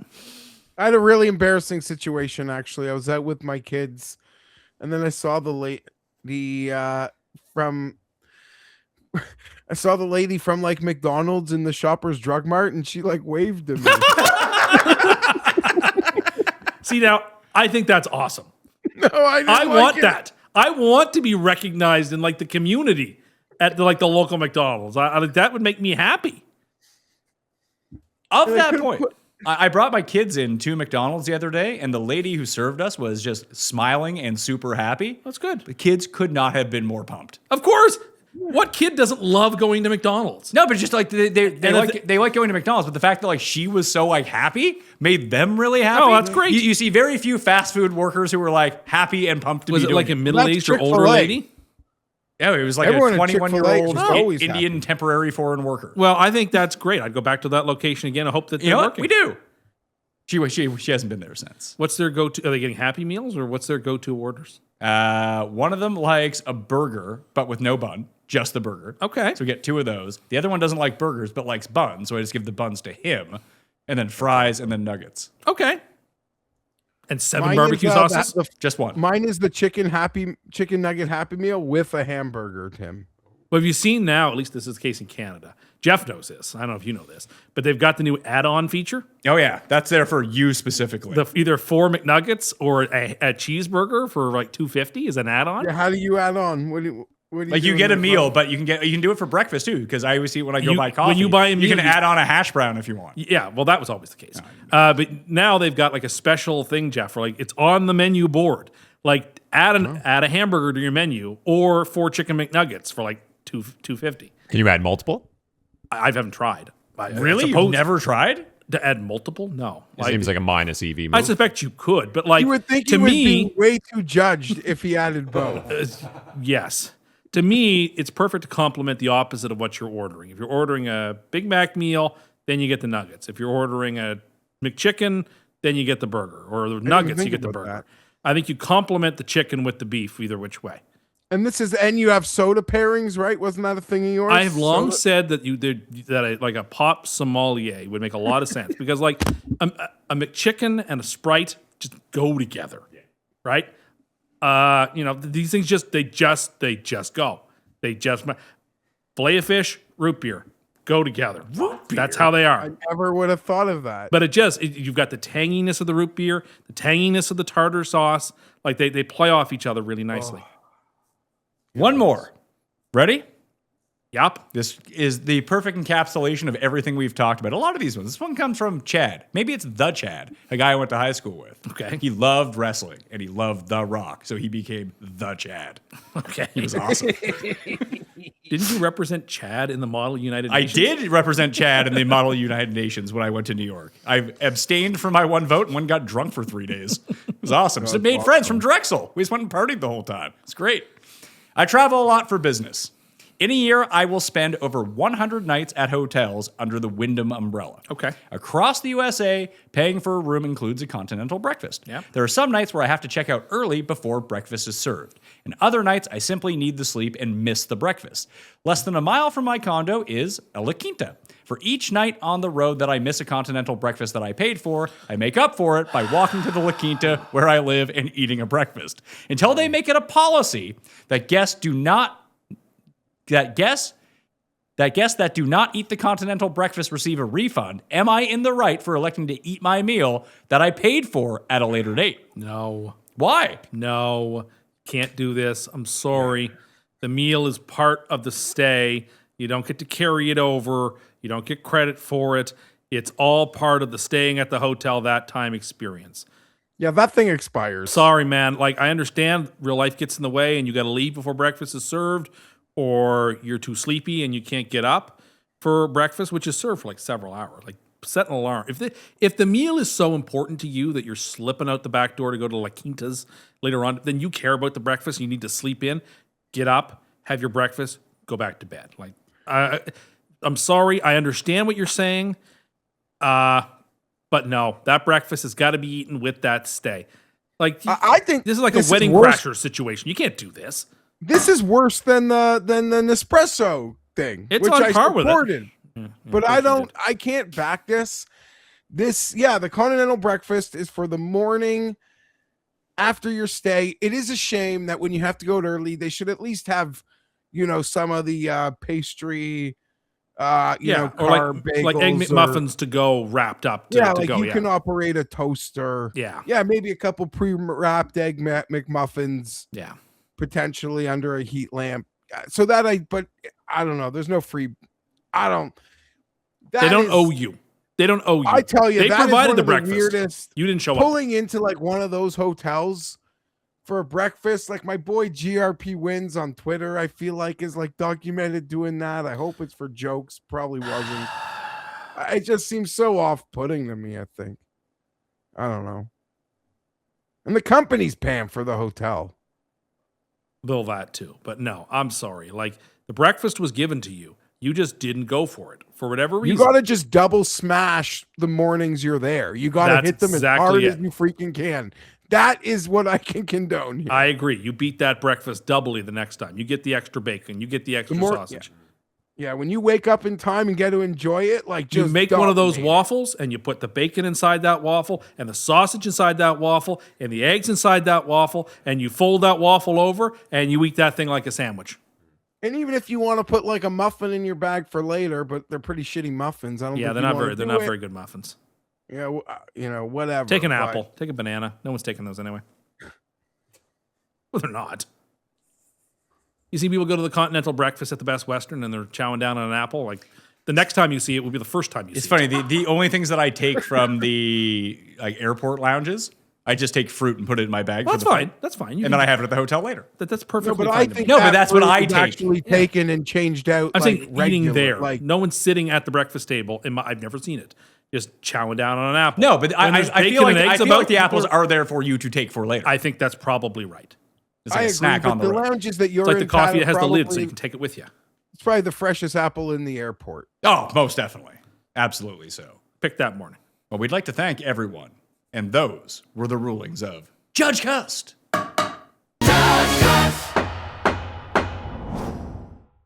I had a really embarrassing situation actually. I was out with my kids, and then I saw the lady from like McDonald's in the Shoppers Drug Mart, and she like waved at me. See, now, I think that's awesome. No, I want that. I want to be recognized in like the community at the local McDonald's. That would make me happy. Of And I that could've point, I brought my kids in to McDonald's the other day, and the lady who served us was just smiling and super happy. That's good. The kids could not have been more pumped. Of course. What kid doesn't love going to McDonald's? No, but just like they like going to McDonald's, but the fact that like she was so like happy made them really happy. Oh, that's great. You see very few fast food workers who were like happy and pumped to Was be it doing like a it. middle-aged or That's older Chick-fil-A. lady? Yeah, it was like Everyone a at Chick-fil-A 21-year-old was always Indian temporary foreign worker. Well, I think that's great. I'd go back to that location again. I hope that You they're know what? working. We do. She hasn't been there since. What's their go-to? Are they getting Happy Meals or what's their go-to orders? One of them likes a burger, but with no bun, just the burger. Okay. So we get 2 of those. The other one doesn't like burgers, but likes buns. So I just give the buns to him, and then fries, and then nuggets. Okay. And 7 Mine is, barbecue sauces? Just one. Mine is the chicken nugget Happy Meal with a hamburger, Tim. Well, have you seen now, at least this is the case in Canada, Jeff knows this, I don't know if you know this, but they've got the new add-on feature. Oh yeah, that's there for you specifically. Either 4 McNuggets or a cheeseburger for like $2.50 is an add-on. Yeah, how do you add on? What do you like you do get in a the meal, front? but you can do it for breakfast too. Because I always eat when I go You- buy coffee. when you buy a you meal, can you- add on a hash brown if you want. Yeah, well, that was always the case. But now they've got like a special thing, Jeff, where like it's on the menu board. Like add a hamburger to your menu or 4 chicken McNuggets for like $2.50. Can you add multiple? I haven't tried. Really? You've never tried? to add multiple? No. It seems like a minus EV move. I suspect you could, but like You would think to he would me, be way too judged if he added both. yes. To me, it's perfect to complement the opposite of what you're ordering. If you're ordering a Big Mac meal, then you get the nuggets. If you're ordering a McChicken, then you get the burger. Or the nuggets, you think get the about burger. that. I think you complement the chicken with the beef, either which way. And you have soda pairings, right? Wasn't that a thing of yours? I have long Soda? said that like a pop sommelier would make a lot of sense because like a McChicken and a Sprite just go together, right? These things just go. They just fillet of fish, root beer go together. That's how they are. I never would have thought of that. But you've got the tanginess of the root beer, the tanginess of the tartar sauce. Like they play off each other really nicely. One more. Ready? Yup. This is the perfect encapsulation of everything we've talked about. A lot of these ones. This one comes from Chad. Maybe it's the Chad, a guy I went to high school with. Okay. He loved wrestling and he loved The Rock, so he became the Chad. Okay. He was awesome. Didn't you represent Chad in the Model United I Nations? did represent Chad in the Model United Nations when I went to New York. I abstained from my one vote and went and got drunk for 3 days. It was awesome. So made friends from Drexel. We just went and partied the whole time. It's great. I travel a lot for business. In a year, I will spend over 100 nights at hotels under the Wyndham umbrella. Okay. Across the USA, paying for a room includes a continental breakfast. Yep. There are some nights where I have to check out early before breakfast is served. And other nights, I simply need the sleep and miss the breakfast. Less than a mile from my condo is a La Quinta. For each night on the road that I miss a continental breakfast that I paid for, I make up for it by walking to the La Quinta where I live and eating a breakfast. Until they make it a policy that guests that do not eat the continental breakfast receive a refund, am I in the right for electing to eat my meal that I paid for at a later date? No. Why? No. Can't do this. I'm sorry. The meal is part of the stay. You don't get to carry it over. You don't get credit for it. It's all part of the staying at the hotel that time experience. Yeah, that thing expires. Sorry, man. Like, I understand real life gets in the way and you got to leave before breakfast is served, or you're too sleepy and you can't get up for breakfast, which is served for like several hours. Like, set an alarm. If the meal is so important to you that you're slipping out the back door to go to La Quintas later on, then you care about the breakfast. You need to sleep in, get up, have your breakfast, go back to bed. Like, I'm sorry. I understand what you're saying. But no, that breakfast has got to be eaten with that stay. Like, I think this is like this a wedding is worse. crasher situation. You can't do this. This is worse than the Nespresso thing, It's which on I par with it. supported. But I can't back this. The continental breakfast is for the morning after your stay. It is a shame that when you have to go early, they should at least have, some of the pastry, Or carb like egg bagels McMuffins to go wrapped up. To like go, you can operate a toaster. Yeah. Yeah, maybe a couple pre-wrapped egg McMuffins. Yeah. Potentially under a heat lamp. So but I don't know. There's no free. They don't owe you. They don't owe you. I tell you, they that provided is one the of breakfast. Weirdest. You didn't show up. Pulling into like one of those hotels for a breakfast, like my boy GRP Wins on Twitter, I feel like is like documented doing that. I hope it's for jokes. Probably wasn't. It just seems so off-putting to me. I think. I don't know. And the company's paying for the hotel. Bill that too. But no, I'm sorry. Like, the breakfast was given to you. You just didn't go for it for whatever reason. You got to just double smash the mornings you're there. You got to hit them exactly as hard it. as you freaking can. That is what I can condone here. I agree. You beat that breakfast doubly the next time. You get the extra bacon. You get the extra sausage. Yeah, when you wake up in time and get to enjoy it, like You just make one of those dominate. waffles and you put the bacon inside that waffle and the sausage inside that waffle and the eggs inside that waffle, and you fold that waffle over and you eat that thing like a sandwich. And even if you want to put like a muffin in your bag for later, but they're pretty shitty muffins. I don't. Yeah, think they're not very good muffins. Yeah, whatever. Take an but- apple. Take a banana. No one's taking those anyway. Well, they're not. You see people go to the continental breakfast at the Best Western and they're chowing down on an apple. Like, the next time you see it will be the first time you see it. It's funny. The only things that I take from the airport lounges, I just take fruit and put it in my bag. Well, for that's the fine. flight, That's fine. and then I have it at the hotel later. That's No, perfectly but fine. I to me. think No, but that that's what fruit I is take. actually taken and changed out. I'm like, saying regular, eating there. Like, No one's sitting at the breakfast table. I've never seen it. Just chowing down on an apple. No, but When there's I bacon feel like and eggs about, the people apples are there for you to take for later. I think that's probably right. It's like I a agree, snack but on the the road. lounges that you're It's like the in, coffee Pat, that has the lid, so probably- you can take it with you. It's probably the freshest apple in the airport. Oh, most definitely. Absolutely so. Pick that morning. Well, we'd like to thank everyone. And those were the rulings of Judge Cust.